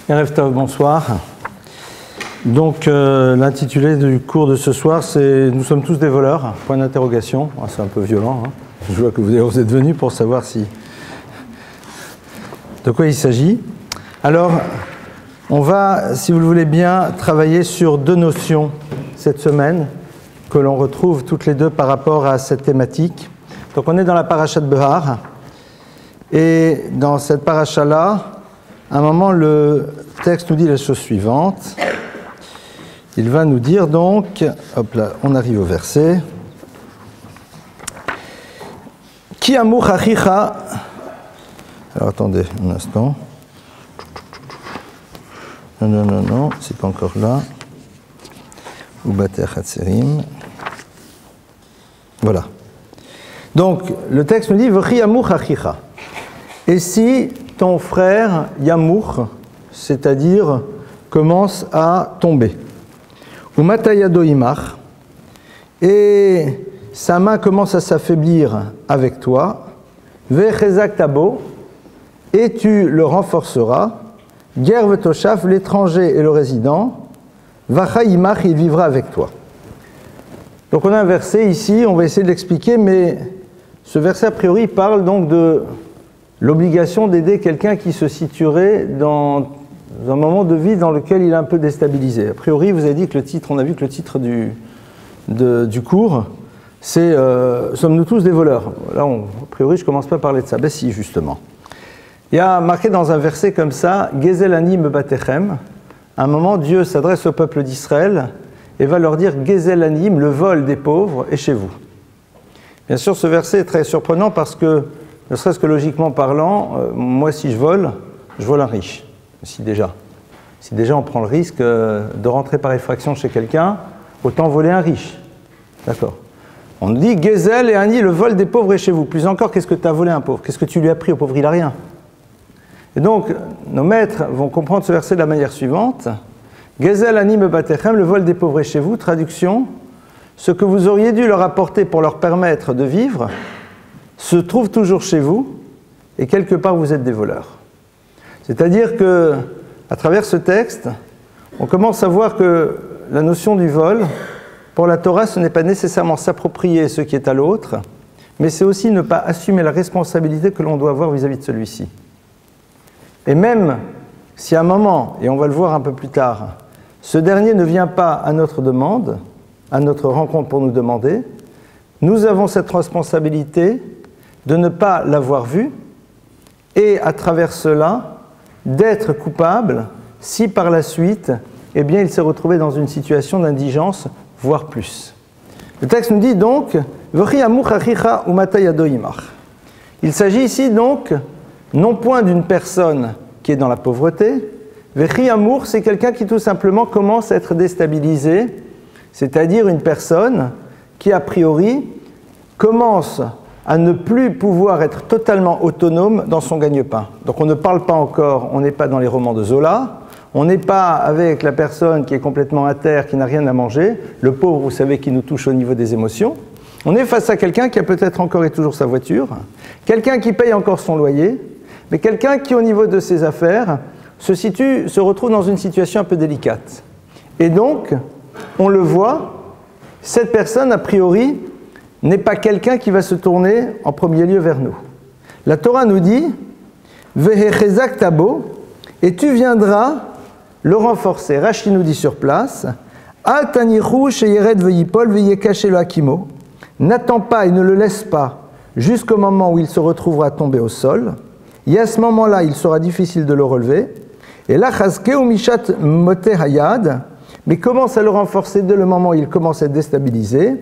Erev Tov, bonsoir. Donc l'intitulé du cours de ce soir, c'est « Nous sommes tous des voleurs », point d'interrogation. Ah, c'est un peu violent, hein. Je vois que vous êtes venus pour savoir de quoi il s'agit. Alors, on va, si vous le voulez bien, travailler sur deux notions cette semaine, que l'on retrouve toutes les deux par rapport à cette thématique. Donc on est dans la paracha de Behar, et dans cette paracha-là, à un moment, le texte nous dit la chose suivante. Il va nous dire donc, hop là, on arrive au verset. Ki amur achicha. Alors attendez un instant. Non, c'est pas encore là. Ubater hatzerim. Voilà. Donc, le texte nous dit V'chi amur achicha. Et si ton frère Yamour, c'est-à-dire commence à tomber. Ou matayado imar, et sa main commence à s'affaiblir avec toi. Vechezak tabo, et tu le renforceras. Gerve toshaf, l'étranger et le résident. Vacha imar, il vivra avec toi. Donc on a un verset ici, on va essayer de l'expliquer, mais ce verset a priori parle donc de l'obligation d'aider quelqu'un qui se situerait dans un moment de vie dans lequel il est un peu déstabilisé. A priori, vous avez dit que le titre, on a vu que le titre du cours, c'est « Sommes-nous tous des voleurs ?» Là, a priori, je ne commence pas à parler de ça. Ben si, justement. Il y a marqué dans un verset comme ça « Gezel anim batechem ». À un moment, Dieu s'adresse au peuple d'Israël et va leur dire « Gezel anim, le vol des pauvres, est chez vous ». Bien sûr, ce verset est très surprenant parce que ne serait-ce que logiquement parlant, moi si je vole un riche. Si déjà on prend le risque de rentrer par effraction chez quelqu'un, autant voler un riche. D'accord. On nous dit Gezel et Ani, le vol des pauvres est chez vous. Plus encore, qu'est-ce que tu as volé un pauvre? Qu'est-ce que tu lui as pris au pauvre? Il n'a rien. Et donc, nos maîtres vont comprendre ce verset de la manière suivante. Gezel Ani me batechem, le vol des pauvres est chez vous. Traduction, ce que vous auriez dû leur apporter pour leur permettre de vivre se trouve toujours chez vous, et quelque part vous êtes des voleurs. C'est-à-dire que, à travers ce texte, on commence à voir que la notion du vol, pour la Torah, ce n'est pas nécessairement s'approprier ce qui est à l'autre, mais c'est aussi ne pas assumer la responsabilité que l'on doit avoir vis-à-vis de celui-ci. Et même si à un moment, et on va le voir un peu plus tard, ce dernier ne vient pas à notre demande, à notre rencontre pour nous demander, nous avons cette responsabilité de ne pas l'avoir vu, et à travers cela, d'être coupable si par la suite, eh bien, il s'est retrouvé dans une situation d'indigence, voire plus. Le texte nous dit donc, il s'agit ici donc, non point d'une personne qui est dans la pauvreté, Vechi-amour, c'est quelqu'un qui tout simplement commence à être déstabilisé, c'est-à-dire une personne qui a priori commence à ne plus pouvoir être totalement autonome dans son gagne-pain. Donc on ne parle pas encore, on n'est pas dans les romans de Zola, on n'est pas avec la personne qui est complètement à terre, qui n'a rien à manger, le pauvre, vous savez, qui nous touche au niveau des émotions. On est face à quelqu'un qui a peut-être encore et toujours sa voiture, quelqu'un qui paye encore son loyer, mais quelqu'un qui, au niveau de ses affaires, se retrouve dans une situation un peu délicate. Et donc, on le voit, cette personne, a priori, n'est pas quelqu'un qui va se tourner en premier lieu vers nous. La Torah nous dit « Vehechezak tabo » et tu viendras le renforcer. Rashi nous dit sur place « Al tanichu sheyered veyipol veyekashe lo hakimo » n'attends pas et ne le laisse pas jusqu'au moment où il se retrouvera tombé au sol. Et à ce moment-là, il sera difficile de le relever. Et là, chazke ou mishat mote hayad, mais commence à le renforcer dès le moment où il commence à être déstabilisé.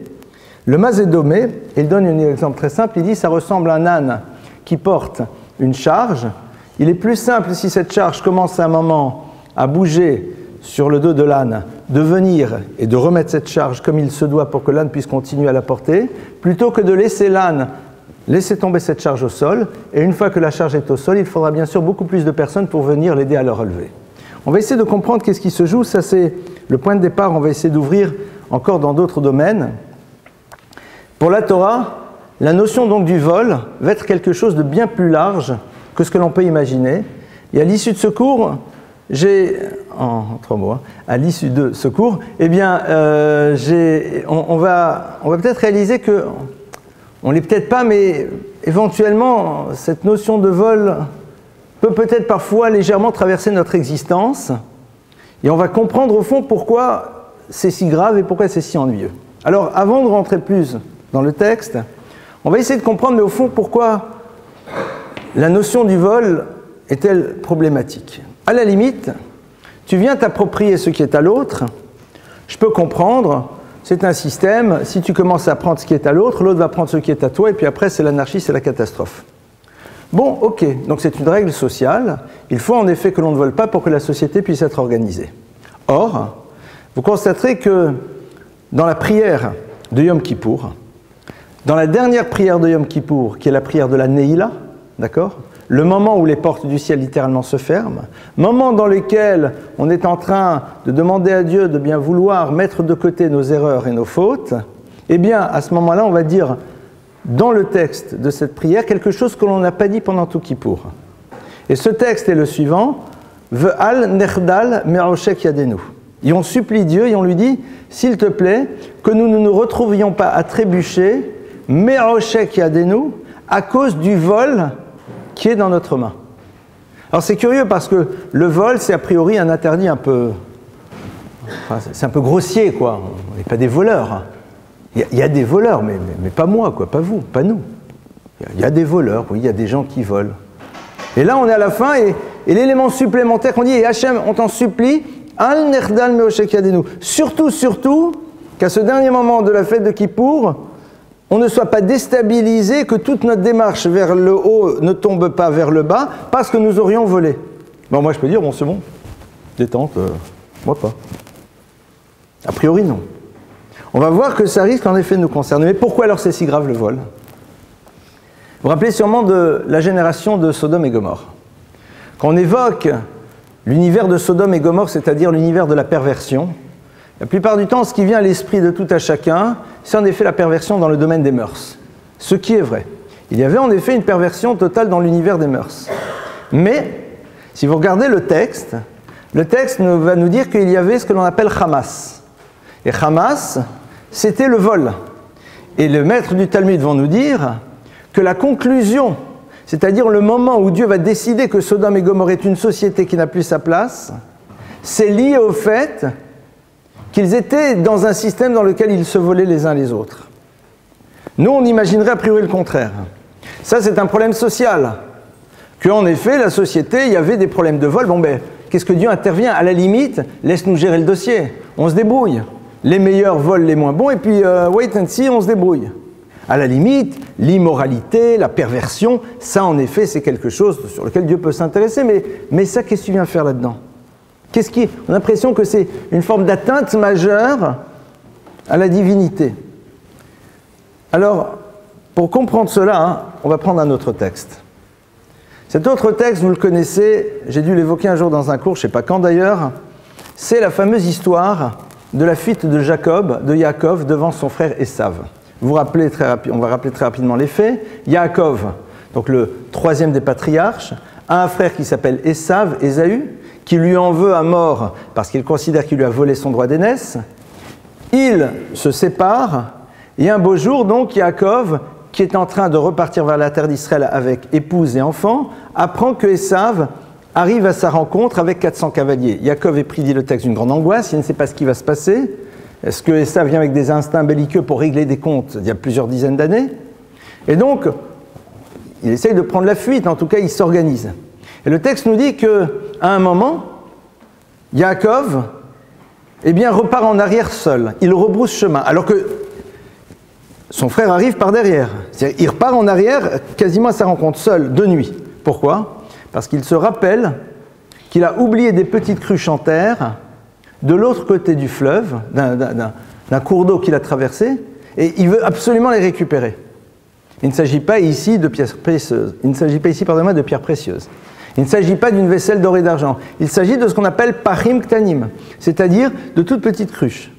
Le mazédomé, il donne un exemple très simple, il dit ça ressemble à un âne qui porte une charge. Il est plus simple si cette charge commence à un moment à bouger sur le dos de l'âne, de venir et de remettre cette charge comme il se doit pour que l'âne puisse continuer à la porter, plutôt que de laisser l'âne laisser tomber cette charge au sol, et une fois que la charge est au sol, il faudra bien sûr beaucoup plus de personnes pour venir l'aider à le relever. On va essayer de comprendre qu'est-ce qui se joue, ça c'est le point de départ, on va essayer d'ouvrir encore dans d'autres domaines. Pour la Torah, la notion donc du vol va être quelque chose de bien plus large que ce que l'on peut imaginer. Et à l'issue de ce cours, en 3 mots, à l'issue de ce cours, eh bien, on va peut-être réaliser que, on ne l'est peut-être pas, mais éventuellement, cette notion de vol peut peut-être parfois légèrement traverser notre existence, et on va comprendre au fond pourquoi c'est si grave et pourquoi c'est si ennuyeux. Alors, avant de rentrer plus dans le texte, on va essayer de comprendre, mais au fond, pourquoi la notion du vol est-elle problématique? À la limite, tu viens t'approprier ce qui est à l'autre, je peux comprendre, c'est un système, si tu commences à prendre ce qui est à l'autre, l'autre va prendre ce qui est à toi, et puis après c'est l'anarchie, c'est la catastrophe. Bon, ok, donc c'est une règle sociale, il faut en effet que l'on ne vole pas pour que la société puisse être organisée. Or, vous constaterez que dans la prière de Yom Kippour, dans la dernière prière de Yom Kippour, qui est la prière de la Neila, d'accord ? Le moment où les portes du ciel littéralement se ferment, moment dans lequel on est en train de demander à Dieu de bien vouloir mettre de côté nos erreurs et nos fautes, eh bien, à ce moment-là, on va dire dans le texte de cette prière quelque chose que l'on n'a pas dit pendant tout Kippour. Et ce texte est le suivant, « Ve'al nerdal me'oshek yadenu ». Et on supplie Dieu et on lui dit, s'il te plaît, que nous ne nous retrouvions pas à trébucher, me'oshek yadenu, à cause du vol qui est dans notre main. Alors c'est curieux parce que le vol, c'est a priori un interdit un peu... Enfin, c'est un peu grossier, quoi. On n'est pas des voleurs. Il y a des voleurs, mais pas moi, quoi, pas vous, pas nous. Il y a des voleurs, oui, il y a des gens qui volent. Et là, on est à la fin, et l'élément supplémentaire qu'on dit, et Hachem, on t'en supplie, Al nerdal me'oshek yadenu. Surtout, qu'à ce dernier moment de la fête de Kippour, on ne soit pas déstabilisé, que toute notre démarche vers le haut ne tombe pas vers le bas, parce que nous aurions volé. Bon, moi je peux dire, bon c'est bon, détente, moi pas. A priori non. On va voir que ça risque en effet de nous concerner. Mais pourquoi alors c'est si grave le vol? Vous vous rappelez sûrement de la génération de Sodome et Gomorrhe. Quand on évoque l'univers de Sodome et Gomorrhe, c'est-à-dire l'univers de la perversion, la plupart du temps, ce qui vient à l'esprit de tout à chacun, c'est en effet la perversion dans le domaine des mœurs. Ce qui est vrai. Il y avait en effet une perversion totale dans l'univers des mœurs. Mais, si vous regardez le texte va nous dire qu'il y avait ce que l'on appelle Hamas. Et Hamas, c'était le vol. Et le maître du Talmud va nous dire que la conclusion, c'est-à-dire le moment où Dieu va décider que Sodome et Gomorrhe est une société qui n'a plus sa place, c'est lié au fait qu'ils étaient dans un système dans lequel ils se volaient les uns les autres. Nous, on imaginerait a priori le contraire. Ça, c'est un problème social. Qu'en effet, la société, il y avait des problèmes de vol. Bon, ben, qu'est-ce que Dieu intervient? À la limite, laisse-nous gérer le dossier. On se débrouille. Les meilleurs volent les moins bons, et puis, wait and see, on se débrouille. À la limite, l'immoralité, la perversion, ça, en effet, c'est quelque chose sur lequel Dieu peut s'intéresser. Mais ça, qu'est-ce que tu viens faire là-dedans? On a l'impression que c'est une forme d'atteinte majeure à la divinité. Alors, pour comprendre cela, on va prendre un autre texte. Cet autre texte, vous le connaissez, j'ai dû l'évoquer un jour dans un cours, je ne sais pas quand d'ailleurs, c'est la fameuse histoire de la fuite de Yaakov devant son frère Esav. Vous rappelez on va rappeler très rapidement les faits. Yaakov, donc le troisième des patriarches, a un frère qui s'appelle Esav, Ésaü, qui lui en veut à mort parce qu'il considère qu'il lui a volé son droit d'aînesse. Ils se séparent, et un beau jour, donc, Yaakov, qui est en train de repartir vers la terre d'Israël avec épouse et enfants, apprend que Esav arrive à sa rencontre avec 400 cavaliers. Yaakov est pris, dit le texte, d'une grande angoisse, il ne sait pas ce qui va se passer. Est-ce que Esav vient avec des instincts belliqueux pour régler des comptes il y a plusieurs dizaines d'années? Et donc, il essaye de prendre la fuite, en tout cas, il s'organise. Et le texte nous dit qu'à un moment, Yaakov repart en arrière seul. Il rebrousse chemin, alors que son frère arrive par derrière. C'est-à-dire, il repart en arrière quasiment à sa rencontre, seul, de nuit. Pourquoi? Parce qu'il se rappelle qu'il a oublié des petites cruches en terre de l'autre côté du fleuve, d'un cours d'eau qu'il a traversé, et il veut absolument les récupérer. Il ne s'agit pas ici de pierres précieuses. Il ne s'agit pas ici, pardonnez-moi, de pierres précieuses. Il ne s'agit pas d'une vaisselle d'or et d'argent. Il s'agit de ce qu'on appelle pachim ktanim, c'est-à-dire de toutes petites cruches.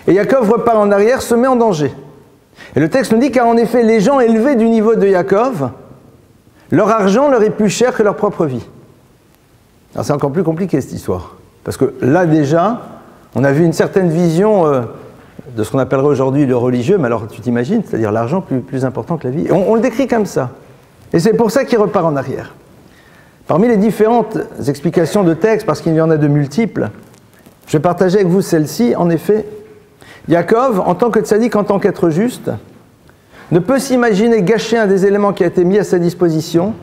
Et Yaakov repart en arrière, se met en danger. Et le texte nous dit qu'en effet, les gens élevés du niveau de Yaakov, leur argent leur est plus cher que leur propre vie. Alors c'est encore plus compliqué cette histoire. Parce que là déjà, on a vu une certaine vision de ce qu'on appellerait aujourd'hui le religieux, mais alors tu t'imagines, c'est-à-dire l'argent plus important que la vie. Et on le décrit comme ça. Et c'est pour ça qu'il repart en arrière. Parmi les différentes explications de texte, parce qu'il y en a de multiples, je vais partager avec vous celle-ci. En effet, Yaakov, en tant que tzaddik, en tant qu'être juste, ne peut s'imaginer gâcher un des éléments qui a été mis à sa disposition,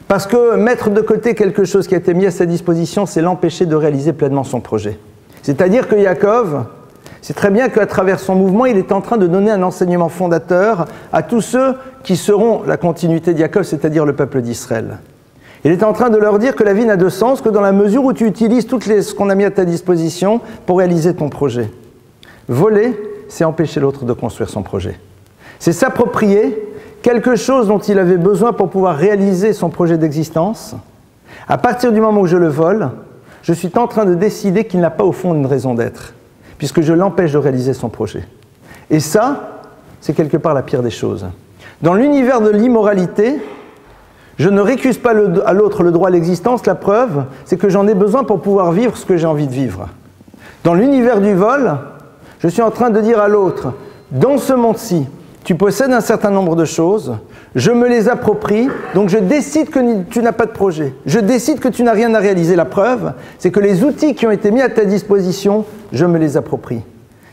parce que mettre de côté quelque chose qui a été mis à sa disposition, c'est l'empêcher de réaliser pleinement son projet. C'est-à-dire que Yaakov, c'est très bien qu'à travers son mouvement, il est en train de donner un enseignement fondateur à tous ceux qui seront la continuité de Yaakov, c'est-à-dire le peuple d'Israël. Il est en train de leur dire que la vie n'a de sens que dans la mesure où tu utilises ce qu'on a mis à ta disposition pour réaliser ton projet. Voler, c'est empêcher l'autre de construire son projet. C'est s'approprier quelque chose dont il avait besoin pour pouvoir réaliser son projet d'existence. À partir du moment où je le vole, je suis en train de décider qu'il n'a pas au fond une raison d'être, puisque je l'empêche de réaliser son projet. Et ça, c'est quelque part la pire des choses. Dans l'univers de l'immoralité, je ne récuse pas à l'autre le droit à l'existence, la preuve, c'est que j'en ai besoin pour pouvoir vivre ce que j'ai envie de vivre. Dans l'univers du vol, je suis en train de dire à l'autre, dans ce monde-ci, tu possèdes un certain nombre de choses, je me les approprie, donc je décide que tu n'as pas de projet. Je décide que tu n'as rien à réaliser. La preuve, c'est que les outils qui ont été mis à ta disposition, je me les approprie.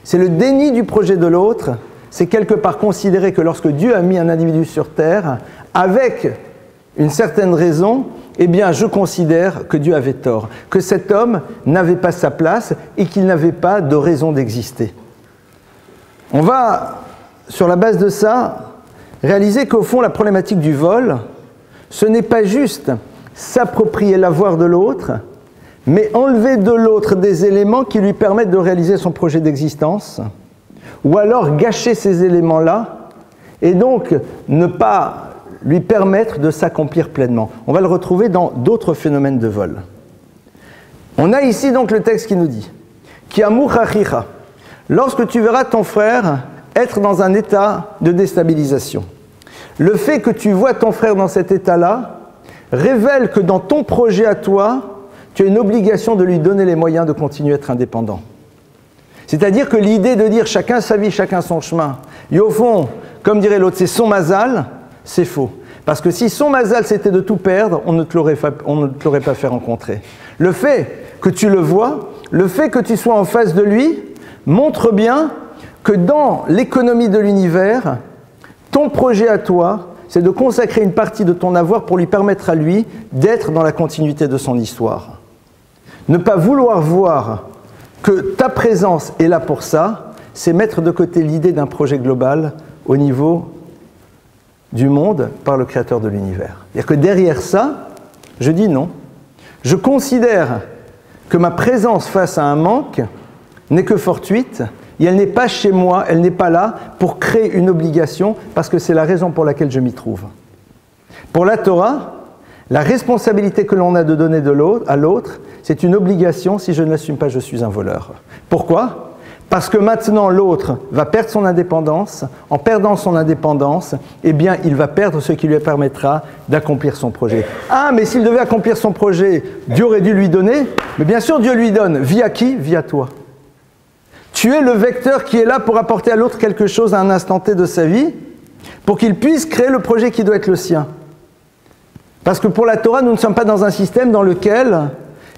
C'est le déni du projet de l'autre, c'est quelque part considérer que lorsque Dieu a mis un individu sur terre, avec une certaine raison, eh bien je considère que Dieu avait tort, que cet homme n'avait pas sa place et qu'il n'avait pas de raison d'exister. On va, sur la base de ça, réaliser qu'au fond, la problématique du vol, ce n'est pas juste s'approprier l'avoir de l'autre, mais enlever de l'autre des éléments qui lui permettent de réaliser son projet d'existence, ou alors gâcher ces éléments-là, et donc ne pas lui permettre de s'accomplir pleinement. On va le retrouver dans d'autres phénomènes de vol. On a ici donc le texte qui nous dit « Ki amur achicha » lorsque tu verras ton frère être dans un état de déstabilisation. Le fait que tu vois ton frère dans cet état-là révèle que dans ton projet à toi, tu as une obligation de lui donner les moyens de continuer à être indépendant. C'est-à-dire que l'idée de dire chacun sa vie, chacun son chemin, et au fond, comme dirait l'autre, c'est son mazal, c'est faux. Parce que si son mazal c'était de tout perdre, on ne te l'aurait pas fait rencontrer. Le fait que tu le vois, le fait que tu sois en face de lui, montre bien que dans l'économie de l'univers, ton projet à toi, c'est de consacrer une partie de ton avoir pour lui permettre à lui d'être dans la continuité de son histoire. Ne pas vouloir voir que ta présence est là pour ça, c'est mettre de côté l'idée d'un projet global au niveau du monde par le créateur de l'univers. C'est-à-dire que derrière ça, je dis non. Je considère que ma présence face à un manque n'est que fortuite, et elle n'est pas chez moi, elle n'est pas là pour créer une obligation, parce que c'est la raison pour laquelle je m'y trouve. Pour la Torah, la responsabilité que l'on a de donner à l'autre, c'est une obligation. Si je ne l'assume pas, je suis un voleur. Pourquoi ? Parce que maintenant, l'autre va perdre son indépendance. En perdant son indépendance, eh bien, il va perdre ce qui lui permettra d'accomplir son projet. Ah, mais s'il devait accomplir son projet, Dieu aurait dû lui donner. Mais bien sûr, Dieu lui donne. Via qui ? Via toi. Tu es le vecteur qui est là pour apporter à l'autre quelque chose à un instant T de sa vie, pour qu'il puisse créer le projet qui doit être le sien. Parce que pour la Torah, nous ne sommes pas dans un système dans lequel,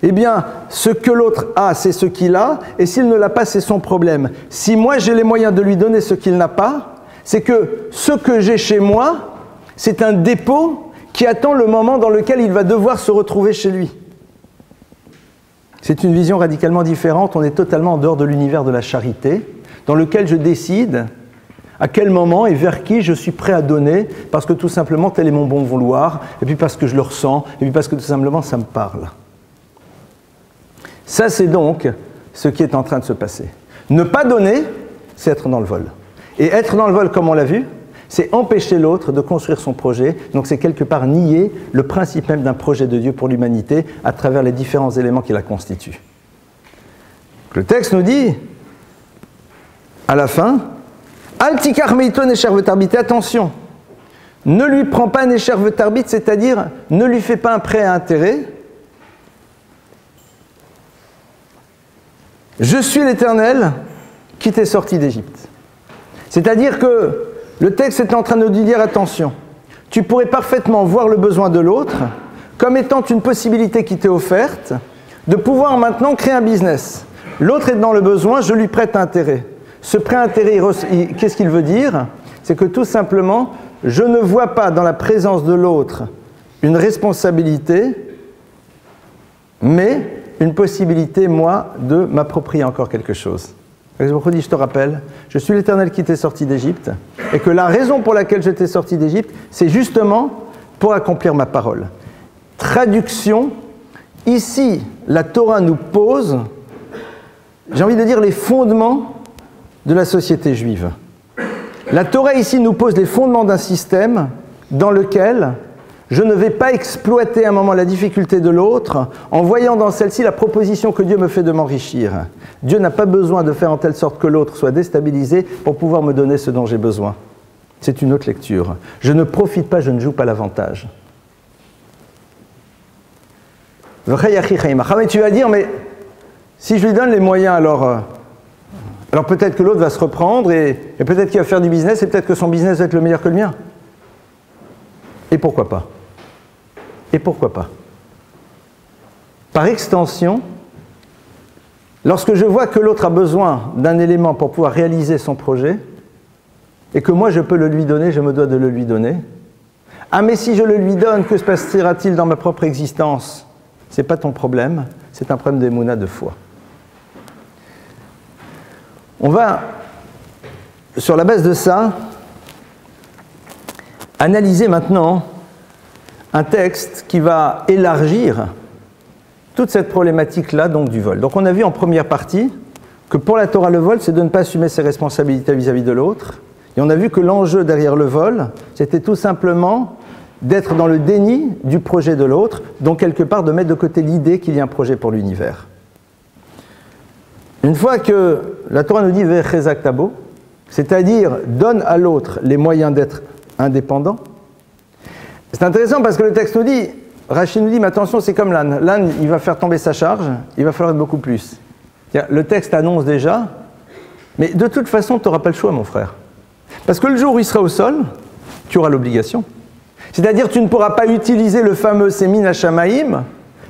eh bien, ce que l'autre a, c'est ce qu'il a, et s'il ne l'a pas, c'est son problème. Si moi, j'ai les moyens de lui donner ce qu'il n'a pas, c'est que ce que j'ai chez moi, c'est un dépôt qui attend le moment dans lequel il va devoir se retrouver chez lui. C'est une vision radicalement différente. On est totalement en dehors de l'univers de la charité, dans lequel je décide à quel moment et vers qui je suis prêt à donner, parce que tout simplement tel est mon bon vouloir, et puis parce que je le ressens, et puis parce que tout simplement ça me parle. Ça, c'est donc ce qui est en train de se passer. Ne pas donner, c'est être dans le vol. Et être dans le vol, comme on l'a vu, c'est empêcher l'autre de construire son projet. Donc c'est quelque part nier le principe même d'un projet de Dieu pour l'humanité à travers les différents éléments qui la constituent. Le texte nous dit, à la fin, Al tikar meito nesher vetarbit, attention, ne lui prends pas nesher vetarbit, c'est-à-dire ne lui fais pas un prêt à intérêt, Je suis l'Éternel qui t'ai sorti d'Égypte. C'est-à-dire que le texte est en train de nous dire, attention, tu pourrais parfaitement voir le besoin de l'autre comme étant une possibilité qui t'est offerte de pouvoir maintenant créer un business. L'autre est dans le besoin, je lui prête intérêt. Ce prêt intérêt, qu'est-ce qu'il veut dire? C'est que tout simplement, je ne vois pas dans la présence de l'autre une responsabilité, mais une possibilité, moi, de m'approprier encore quelque chose. Je te rappelle, je suis l'Éternel qui t'ai sorti d'Égypte, et que la raison pour laquelle je t'ai sorti d'Égypte, c'est justement pour accomplir ma parole. Traduction, ici, la Torah nous pose, j'ai envie de dire, les fondements de la société juive. La Torah ici nous pose les fondements d'un système dans lequel je ne vais pas exploiter à un moment la difficulté de l'autre en voyant dans celle-ci la proposition que Dieu me fait de m'enrichir. Dieu n'a pas besoin de faire en telle sorte que l'autre soit déstabilisé pour pouvoir me donner ce dont j'ai besoin. C'est une autre lecture. Je ne profite pas, je ne joue pas l'avantage. Mais tu vas dire, mais si je lui donne les moyens, alors peut-être que l'autre va se reprendre et peut-être qu'il va faire du business et peut-être que son business va être le meilleur que le mien. Et pourquoi pas? Et pourquoi pas? Par extension, lorsque je vois que l'autre a besoin d'un élément pour pouvoir réaliser son projet, et que moi je peux le lui donner, je me dois de le lui donner. Ah mais si je le lui donne, que se passera-t-il dans ma propre existence? Ce n'est pas ton problème, c'est un problème d'émouna, de foi. On va, sur la base de ça, analyser maintenant un texte qui va élargir toute cette problématique-là, donc du vol. Donc on a vu en première partie que pour la Torah, le vol, c'est de ne pas assumer ses responsabilités vis-à-vis de l'autre. Et on a vu que l'enjeu derrière le vol, c'était tout simplement d'être dans le déni du projet de l'autre, donc quelque part de mettre de côté l'idée qu'il y a un projet pour l'univers. Une fois que la Torah nous dit « Vechezak tabo », c'est-à-dire « donne à l'autre les moyens d'être indépendant », c'est intéressant parce que le texte nous dit, Rachid nous dit, mais attention, c'est comme l'âne. L'âne, il va faire tomber sa charge, il va falloir être beaucoup plus. Le texte annonce déjà, mais de toute façon, tu n'auras pas le choix, mon frère. Parce que le jour où il sera au sol, tu auras l'obligation. C'est-à-dire, tu ne pourras pas utiliser le fameux Semin Hashamaïm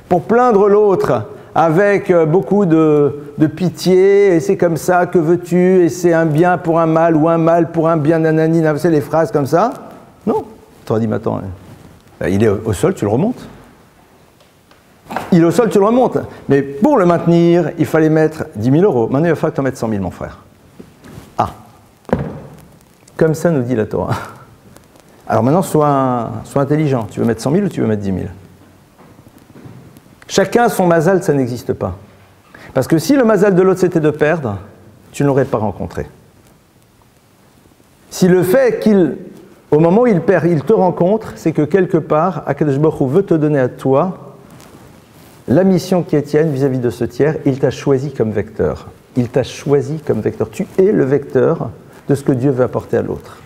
pour plaindre l'autre avec beaucoup de pitié, et c'est comme ça, que veux-tu, et c'est un bien pour un mal, ou un mal pour un bien, nanani, c'est les phrases comme ça. Non. Tu auras dit, mais attends, il est au sol, tu le remontes. Il est au sol, tu le remontes. Mais pour le maintenir, il fallait mettre 10 000 euros. Maintenant, il va falloir que tu en mettes 100 000, mon frère. Ah. Comme ça nous dit la Torah. Alors maintenant, sois intelligent. Tu veux mettre 100 000 ou tu veux mettre 10 000? Chacun son mazal, ça n'existe pas. Parce que si le mazal de l'autre c'était de perdre, tu ne l'aurais pas rencontré. Si le fait au moment où il perd, il te rencontre, c'est que quelque part, Akadosh Baruch Hu veut te donner à toi la mission qui est tienne vis-à-vis de ce tiers. Il t'a choisi comme vecteur. Il t'a choisi comme vecteur. Tu es le vecteur de ce que Dieu veut apporter à l'autre.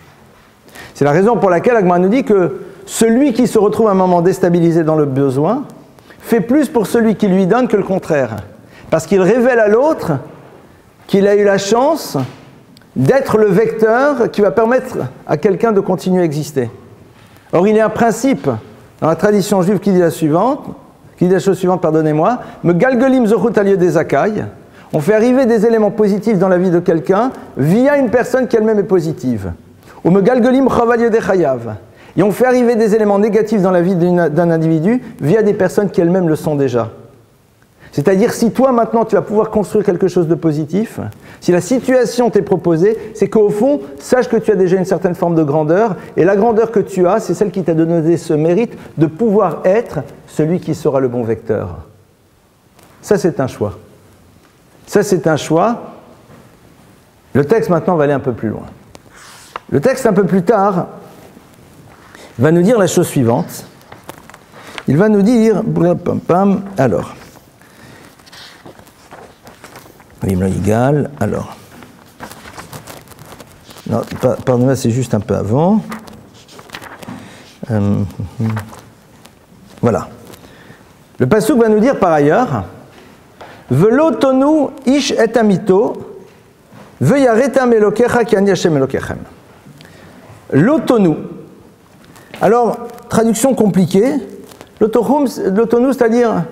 C'est la raison pour laquelle Agma nous dit que celui qui se retrouve à un moment déstabilisé dans le besoin fait plus pour celui qui lui donne que le contraire. Parce qu'il révèle à l'autre qu'il a eu la chance d'être le vecteur qui va permettre à quelqu'un de continuer à exister. Or, il y a un principe dans la tradition juive qui dit la chose suivante, pardonnez-moi, me galgelim zochut al yedei zakai. On fait arriver des éléments positifs dans la vie de quelqu'un via une personne qui elle-même est positive. Ou me galgelim chaval yedei chayav. Et on fait arriver des éléments négatifs dans la vie d'un individu via des personnes qui elles-mêmes le sont déjà. C'est-à-dire, si toi, maintenant, tu vas pouvoir construire quelque chose de positif, si la situation t'est proposée, c'est qu'au fond, sache que tu as déjà une certaine forme de grandeur, et la grandeur que tu as, c'est celle qui t'a donné ce mérite de pouvoir être celui qui sera le bon vecteur. Ça, c'est un choix. Ça, c'est un choix. Le texte, maintenant, va aller un peu plus loin. Le texte, un peu plus tard, va nous dire la chose suivante. Il va nous dire, alors, égal, alors, non, pardonnez-moi, c'est juste un peu avant. Voilà. Le passouk va nous dire par ailleurs, Velo tonu ish et amito, veyaretam elokecha ki ani Hashem elokechem. L'otonu. Alors, traduction compliquée. L'otonu, c'est-à-dire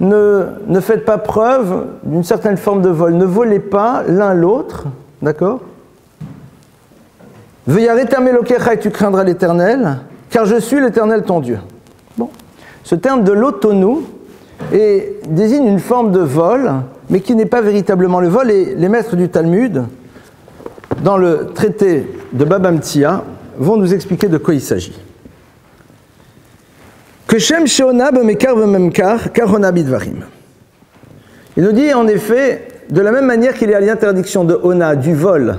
ne faites pas preuve d'une certaine forme de vol. Ne volez pas l'un l'autre. D'accord? Veyaretam elokecha, et tu craindras l'Éternel, car je suis l'Éternel ton Dieu. Bon. Ce terme de l'otonu désigne une forme de vol, mais qui n'est pas véritablement le vol. Et les maîtres du Talmud, dans le traité de Baba Metzia, vont nous expliquer de quoi il s'agit. Que Shem Sheona b'mekar b'memkar, karona bidvarim. Il nous dit en effet, de la même manière qu'il y a l'interdiction de Ona, du vol,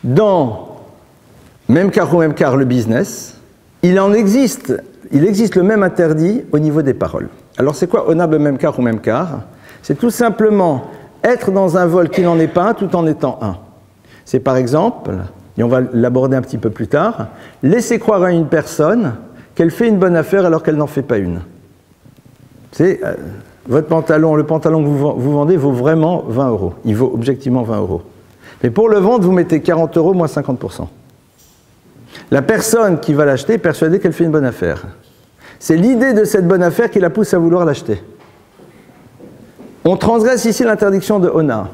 dans memkar ou memkar, le business, il existe le même interdit au niveau des paroles. Alors c'est quoi Ona b'memkar ou memkar? C'est tout simplement être dans un vol qui n'en est pas un tout en étant un. C'est par exemple, et on va l'aborder un petit peu plus tard, laisser croire à une personne qu'elle fait une bonne affaire alors qu'elle n'en fait pas une. C'est votre pantalon, le pantalon que vous vendez vaut vraiment 20 €. Il vaut objectivement 20 €. Mais pour le vendre, vous mettez 40 € moins 50%. La personne qui va l'acheter est persuadée qu'elle fait une bonne affaire. C'est l'idée de cette bonne affaire qui la pousse à vouloir l'acheter. On transgresse ici l'interdiction de Ona.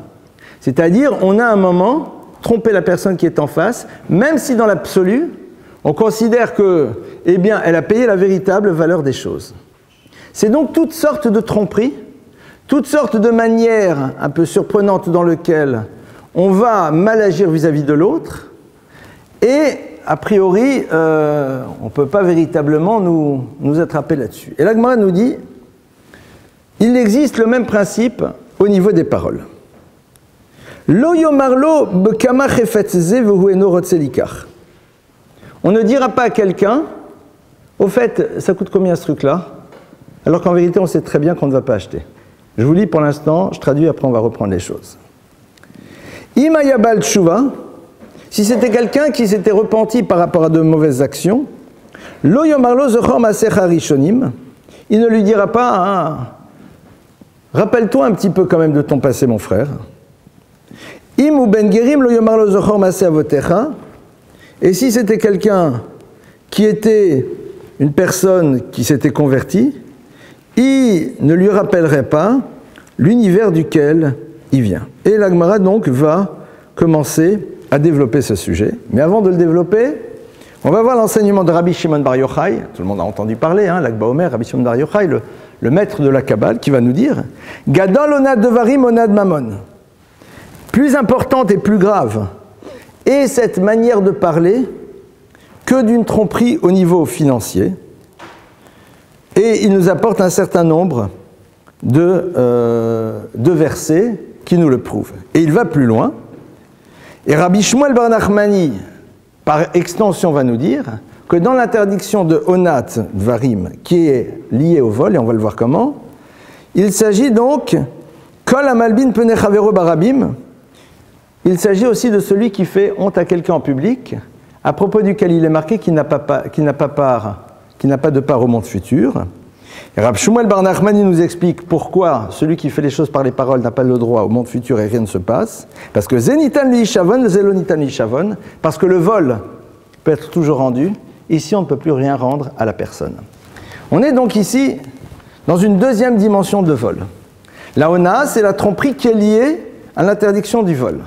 C'est-à-dire, on a un moment tromper la personne qui est en face, même si dans l'absolu, on considère que, eh bien, elle a payé la véritable valeur des choses. C'est donc toutes sortes de tromperies, toutes sortes de manières un peu surprenantes dans lesquelles on va mal agir vis-à-vis de l'autre, et a priori, on ne peut pas véritablement nous attraper là-dessus. Et la Gemara nous dit, il existe le même principe au niveau des paroles. On ne dira pas à quelqu'un, au fait, ça coûte combien ce truc-là? Alors qu'en vérité, on sait très bien qu'on ne va pas acheter. Je vous lis pour l'instant, je traduis, après on va reprendre les choses. Imayabal tshuva, si c'était quelqu'un qui s'était repenti par rapport à de mauvaises actions, lo yomarlo zochor maasecha rishonim, il ne lui dira pas, ah, rappelle-toi un petit peu quand même de ton passé, mon frère. Im ou ben gerim lo yomarlo zochor maaseh avotecha, et si c'était quelqu'un qui était une personne qui s'était convertie, il ne lui rappellerait pas l'univers duquel il vient. Et la Gemara donc va commencer à développer ce sujet. Mais avant de le développer, on va voir l'enseignement de Rabbi Shimon Bar Yochai. Tout le monde a entendu parler, l'Akba Omer, Rabbi Shimon Bar Yochai, le maître de la Kabbale, qui va nous dire Gadol onad devarim onad mamon. Plus importante et plus grave est cette manière de parler que d'une tromperie au niveau financier. Et il nous apporte un certain nombre de versets qui nous le prouvent. Et il va plus loin. Et Rabbi Shmuel bar Nachmani, par extension, va nous dire que dans l'interdiction de Onat Dvarim, qui est liée au vol, et on va le voir comment, il s'agit donc Kol Amalbin Pene Chavero Barabim. Il s'agit aussi de celui qui fait honte à quelqu'un en public, à propos duquel il est marqué qu'il n'a pas de part au monde futur. Et Rabbi Shmuel bar Nachmani nous explique pourquoi celui qui fait les choses par les paroles n'a pas le droit au monde futur et rien ne se passe. Parce que Zenitan li shavon, Zelonitan li shavon, parce que le vol peut être toujours rendu. Ici, on ne peut plus rien rendre à la personne. On est donc ici dans une deuxième dimension de vol. La Ona, c'est la tromperie qui est liée à l'interdiction du vol.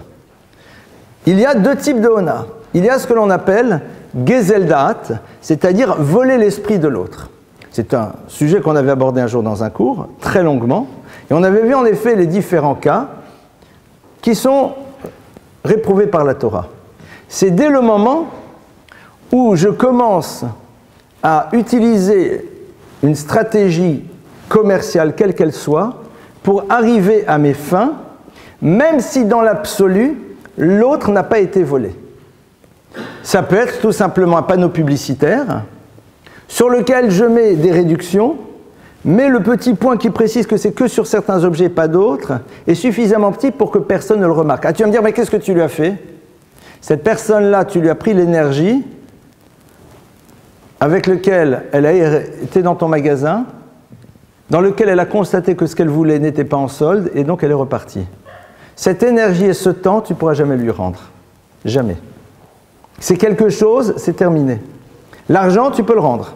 Il y a deux types de Ona. Il y a ce que l'on appelle Gezeldat, c'est-à-dire voler l'esprit de l'autre. C'est un sujet qu'on avait abordé un jour dans un cours, très longuement, et on avait vu en effet les différents cas qui sont réprouvés par la Torah. C'est dès le moment où je commence à utiliser une stratégie commerciale, quelle qu'elle soit, pour arriver à mes fins, même si dans l'absolu, l'autre n'a pas été volé. Ça peut être tout simplement un panneau publicitaire sur lequel je mets des réductions, mais le petit point qui précise que c'est que sur certains objets, pas d'autres, est suffisamment petit pour que personne ne le remarque. Ah, tu vas me dire, mais qu'est-ce que tu lui as fait? Cette personne-là, tu lui as pris l'énergie avec laquelle elle a été dans ton magasin, dans lequel elle a constaté que ce qu'elle voulait n'était pas en solde, et donc elle est repartie. Cette énergie et ce temps, tu ne pourras jamais lui rendre. Jamais. C'est quelque chose, c'est terminé. L'argent, tu peux le rendre.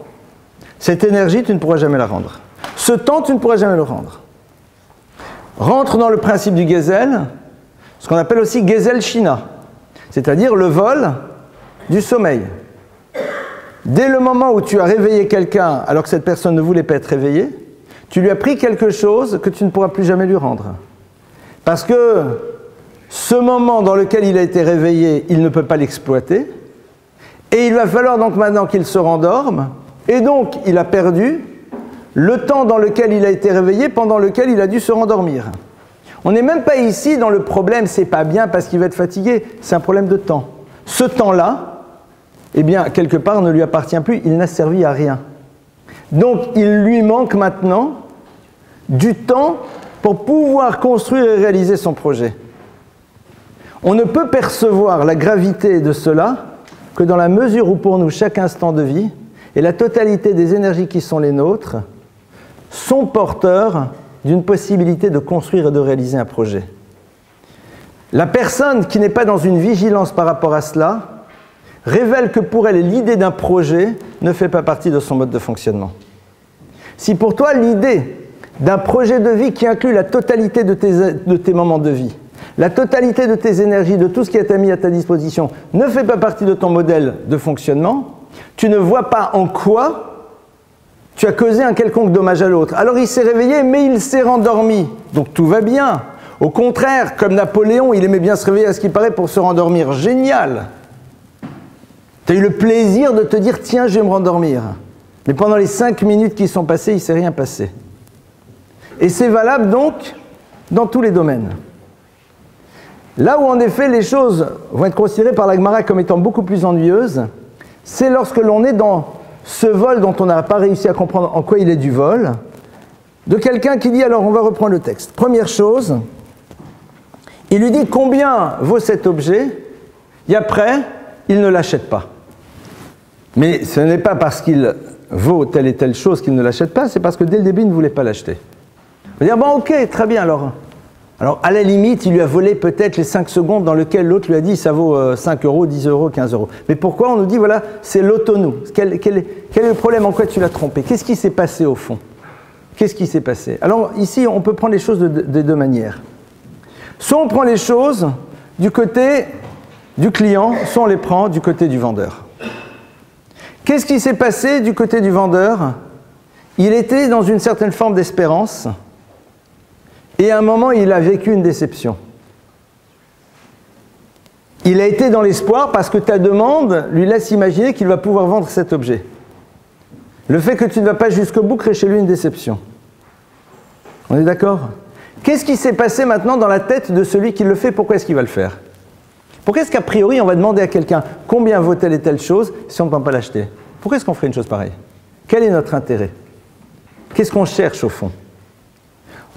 Cette énergie, tu ne pourras jamais la rendre. Ce temps, tu ne pourras jamais le rendre. Rentre dans le principe du Gesell, ce qu'on appelle aussi Gesellschiנה, c'est-à-dire le vol du sommeil. Dès le moment où tu as réveillé quelqu'un alors que cette personne ne voulait pas être réveillée, tu lui as pris quelque chose que tu ne pourras plus jamais lui rendre. Parce que ce moment dans lequel il a été réveillé, il ne peut pas l'exploiter, et il va falloir donc maintenant qu'il se rendorme, et donc il a perdu le temps dans lequel il a été réveillé, pendant lequel il a dû se rendormir. On n'est même pas ici dans le problème, c'est pas bien parce qu'il va être fatigué, c'est un problème de temps. Ce temps-là, eh bien, quelque part, ne lui appartient plus, il n'a servi à rien. Donc, il lui manque maintenant du temps pour pouvoir construire et réaliser son projet. On ne peut percevoir la gravité de cela que dans la mesure où pour nous, chaque instant de vie et la totalité des énergies qui sont les nôtres sont porteurs d'une possibilité de construire et de réaliser un projet. La personne qui n'est pas dans une vigilance par rapport à cela révèle que pour elle, l'idée d'un projet ne fait pas partie de son mode de fonctionnement. Si pour toi, l'idée d'un projet de vie qui inclut la totalité de tes moments de vie, la totalité de tes énergies, de tout ce qui est mis à ta disposition, ne fait pas partie de ton modèle de fonctionnement, tu ne vois pas en quoi tu as causé un quelconque dommage à l'autre. Alors il s'est réveillé, mais il s'est rendormi. Donc tout va bien. Au contraire, comme Napoléon, il aimait bien se réveiller à ce qu'il paraît pour se rendormir. Génial! Tu as eu le plaisir de te dire, tiens, je vais me rendormir. Mais pendant les 5 minutes qui sont passées, il ne s'est rien passé. Et c'est valable donc dans tous les domaines. Là où en effet les choses vont être considérées par la Gemara comme étant beaucoup plus ennuyeuses, c'est lorsque l'on est dans ce vol dont on n'a pas réussi à comprendre en quoi il est du vol, de quelqu'un qui dit, alors on va reprendre le texte. Première chose, il lui dit combien vaut cet objet, et après, il ne l'achète pas. Mais ce n'est pas parce qu'il vaut telle et telle chose qu'il ne l'achète pas, c'est parce que dès le début, il ne voulait pas l'acheter. On va dire, bon ok, très bien alors. Alors à la limite, il lui a volé peut-être les 5 secondes dans lesquelles l'autre lui a dit ça vaut 5 euros, 10 euros, 15 euros. Mais pourquoi on nous dit, voilà, c'est l'autonou. Quel est le problème? En quoi tu l'as trompé? Qu'est-ce qui s'est passé au fond? Qu'est-ce qui s'est passé? Alors ici, on peut prendre les choses de deux manières. Soit on prend les choses du côté du client, soit on les prend du côté du vendeur. Qu'est-ce qui s'est passé du côté du vendeur? Il était dans une certaine forme d'espérance, et à un moment, il a vécu une déception. Il a été dans l'espoir parce que ta demande lui laisse imaginer qu'il va pouvoir vendre cet objet. Le fait que tu ne vas pas jusqu'au bout crée chez lui une déception. On est d'accord? Qu'est-ce qui s'est passé maintenant dans la tête de celui qui le fait? Pourquoi est-ce qu'il va le faire? Pourquoi est-ce qu'a priori on va demander à quelqu'un combien vaut telle et telle chose si on ne peut pas l'acheter? Pourquoi est-ce qu'on ferait une chose pareille? Quel est notre intérêt? Qu'est-ce qu'on cherche au fond?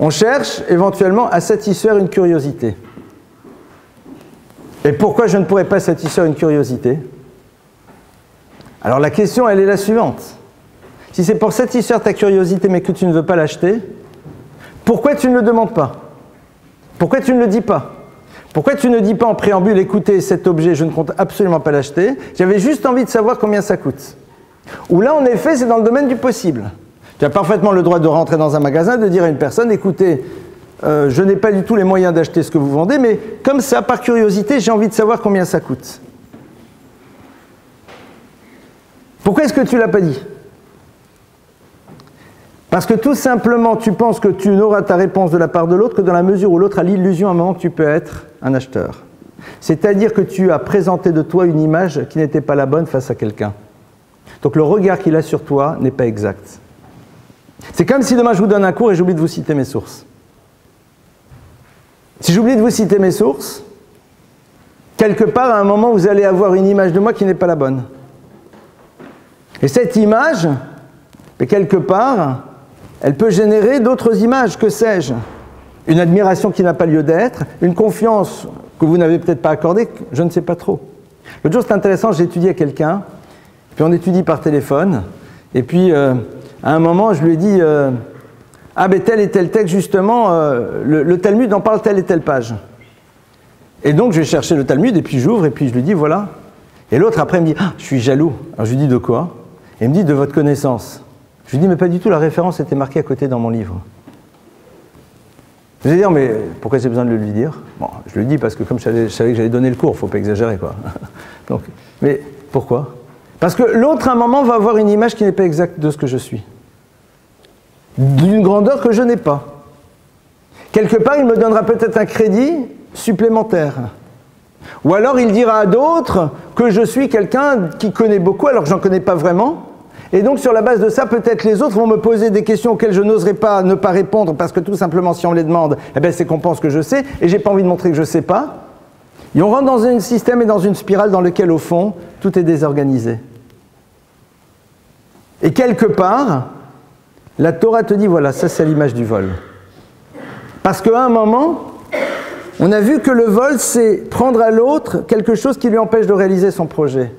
On cherche éventuellement à satisfaire une curiosité. Et pourquoi je ne pourrais pas satisfaire une curiosité? Alors la question, elle est la suivante. Si c'est pour satisfaire ta curiosité mais que tu ne veux pas l'acheter, pourquoi tu ne le demandes pas? Pourquoi tu ne le dis pas? Pourquoi tu ne dis pas en préambule, écoutez, cet objet, je ne compte absolument pas l'acheter, j'avais juste envie de savoir combien ça coûte. Ou là, en effet, c'est dans le domaine du possible. Tu as parfaitement le droit de rentrer dans un magasin, de dire à une personne, écoutez, je n'ai pas du tout les moyens d'acheter ce que vous vendez, mais comme ça, par curiosité, j'ai envie de savoir combien ça coûte. Pourquoi est-ce que tu ne l'as pas dit? Parce que tout simplement, tu penses que tu n'auras ta réponse de la part de l'autre que dans la mesure où l'autre a l'illusion à un moment que tu peux être un acheteur. C'est-à-dire que tu as présenté de toi une image qui n'était pas la bonne face à quelqu'un. Donc le regard qu'il a sur toi n'est pas exact. C'est comme si demain je vous donne un cours et j'oublie de vous citer mes sources. Si j'oublie de vous citer mes sources, quelque part, à un moment, vous allez avoir une image de moi qui n'est pas la bonne. Et cette image, quelque part, elle peut générer d'autres images, que sais-je? Une admiration qui n'a pas lieu d'être, une confiance que vous n'avez peut-être pas accordée, je ne sais pas trop. L'autre jour, c'est intéressant, j'ai étudié à quelqu'un, puis on étudie par téléphone, et puis à un moment, je lui ai dit ah ben tel et tel texte justement, le Talmud en parle telle et telle page. Et donc je vais chercher le Talmud et puis j'ouvre et puis je lui dis voilà. Et l'autre après me dit ah, je suis jaloux. Alors je lui dis de quoi? Et il me dit de votre connaissance. Je lui dis mais pas du tout, la référence était marquée à côté dans mon livre. Je vais dire mais pourquoi j'ai besoin de le lui dire? Bon, je le dis parce que comme je savais que j'allais donner le cours, il ne faut pas exagérer quoi. Donc, mais pourquoi? Parce que l'autre à un moment va avoir une image qui n'est pas exacte de ce que je suis. D'une grandeur que je n'ai pas. Quelque part, il me donnera peut-être un crédit supplémentaire. Ou alors il dira à d'autres que je suis quelqu'un qui connaît beaucoup alors que j'en connais pas vraiment. Et donc sur la base de ça, peut-être les autres vont me poser des questions auxquelles je n'oserais pas ne pas répondre parce que tout simplement si on les demande, eh ben, c'est qu'on pense que je sais et j'ai pas envie de montrer que je sais pas. Et on rentre dans un système et dans une spirale dans lequel au fond, tout est désorganisé. Et quelque part, la Torah te dit, voilà, ça c'est l'image du vol. Parce qu'à un moment, on a vu que le vol, c'est prendre à l'autre quelque chose qui lui empêche de réaliser son projet.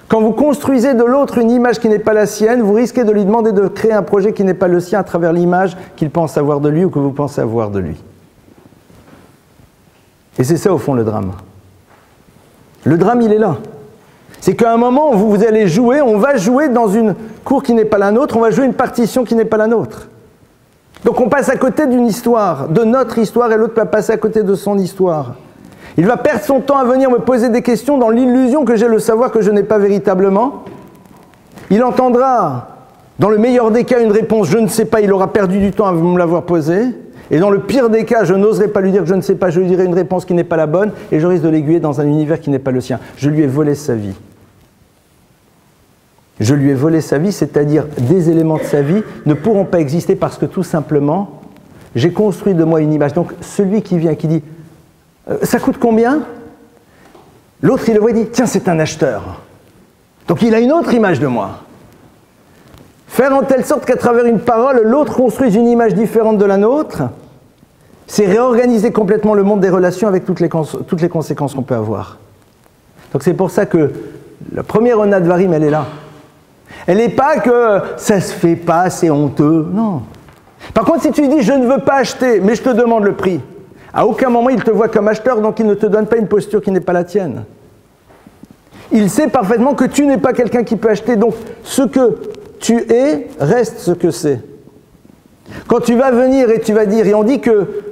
Quand vous construisez de l'autre une image qui n'est pas la sienne, vous risquez de lui demander de créer un projet qui n'est pas le sien à travers l'image qu'il pense avoir de lui ou que vous pensez avoir de lui. Et c'est ça au fond le drame. Le drame, il est là. C'est qu'à un moment, vous allez jouer, on va jouer dans une cour qui n'est pas la nôtre, on va jouer une partition qui n'est pas la nôtre. Donc on passe à côté d'une histoire, de notre histoire, et l'autre va passer à côté de son histoire. Il va perdre son temps à venir me poser des questions dans l'illusion que j'ai le savoir que je n'ai pas véritablement. Il entendra, dans le meilleur des cas, une réponse « je ne sais pas », il aura perdu du temps à me l'avoir posée. Et dans le pire des cas, je n'oserais pas lui dire que je ne sais pas, je lui dirai une réponse qui n'est pas la bonne, et je risque de l'aiguiller dans un univers qui n'est pas le sien. Je lui ai volé sa vie. Je lui ai volé sa vie, c'est-à-dire des éléments de sa vie ne pourront pas exister parce que tout simplement, j'ai construit de moi une image. Donc celui qui vient, qui dit « ça coûte combien ?» L'autre, il le voit et dit « tiens, c'est un acheteur. » Donc il a une autre image de moi. Faire en telle sorte qu'à travers une parole, l'autre construise une image différente de la nôtre, c'est réorganiser complètement le monde des relations avec toutes les conséquences qu'on peut avoir. Donc c'est pour ça que la première Onat Dvarim, elle est là. Elle n'est pas que ça se fait pas, c'est honteux, non. Par contre, si tu lui dis je ne veux pas acheter, mais je te demande le prix, à aucun moment il te voit comme acheteur, donc il ne te donne pas une posture qui n'est pas la tienne. Il sait parfaitement que tu n'es pas quelqu'un qui peut acheter, donc ce que tu es reste ce que c'est. Quand tu vas venir et tu vas dire, et on dit que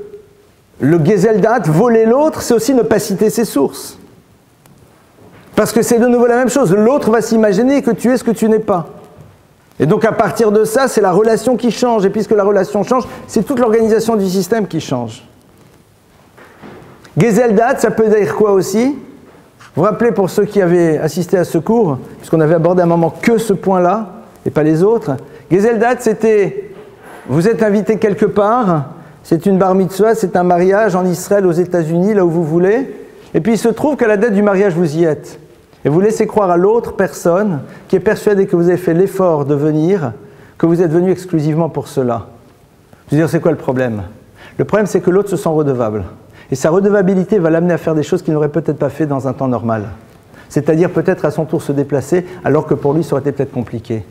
le Gezeldat, voler l'autre, c'est aussi ne pas citer ses sources. Parce que c'est de nouveau la même chose. L'autre va s'imaginer que tu es ce que tu n'es pas. Et donc à partir de ça, c'est la relation qui change. Et puisque la relation change, c'est toute l'organisation du système qui change. Gezeldat, ça peut dire quoi aussi? Vous vous rappelez pour ceux qui avaient assisté à ce cours, puisqu'on avait abordé à un moment que ce point-là, et pas les autres. Gezeldat, c'était, vous êtes invité quelque part, c'est une bar mitzvah, c'est un mariage en Israël, aux États-Unis, là où vous voulez, et puis il se trouve qu'à la date du mariage, vous y êtes. Et vous laissez croire à l'autre personne qui est persuadée que vous avez fait l'effort de venir, que vous êtes venu exclusivement pour cela. Je veux dire, c'est quoi le problème? Le problème, c'est que l'autre se sent redevable. Et sa redevabilité va l'amener à faire des choses qu'il n'aurait peut-être pas fait dans un temps normal. C'est-à-dire peut-être à son tour se déplacer, alors que pour lui, ça aurait été peut-être compliqué.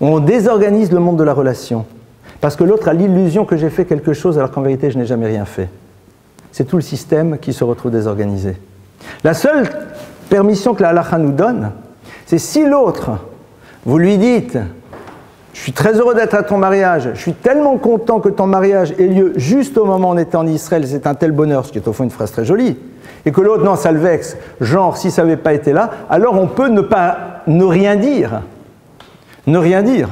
On désorganise le monde de la relation. Parce que l'autre a l'illusion que j'ai fait quelque chose, alors qu'en vérité, je n'ai jamais rien fait. C'est tout le système qui se retrouve désorganisé. La seule permission que la halakha nous donne, c'est si l'autre, vous lui dites « Je suis très heureux d'être à ton mariage, je suis tellement content que ton mariage ait lieu juste au moment où on était en Israël, c'est un tel bonheur », ce qui est au fond une phrase très jolie, et que l'autre, non, ça le vexe, genre, si ça n'avait pas été là, alors on peut ne rien dire. Ne rien dire.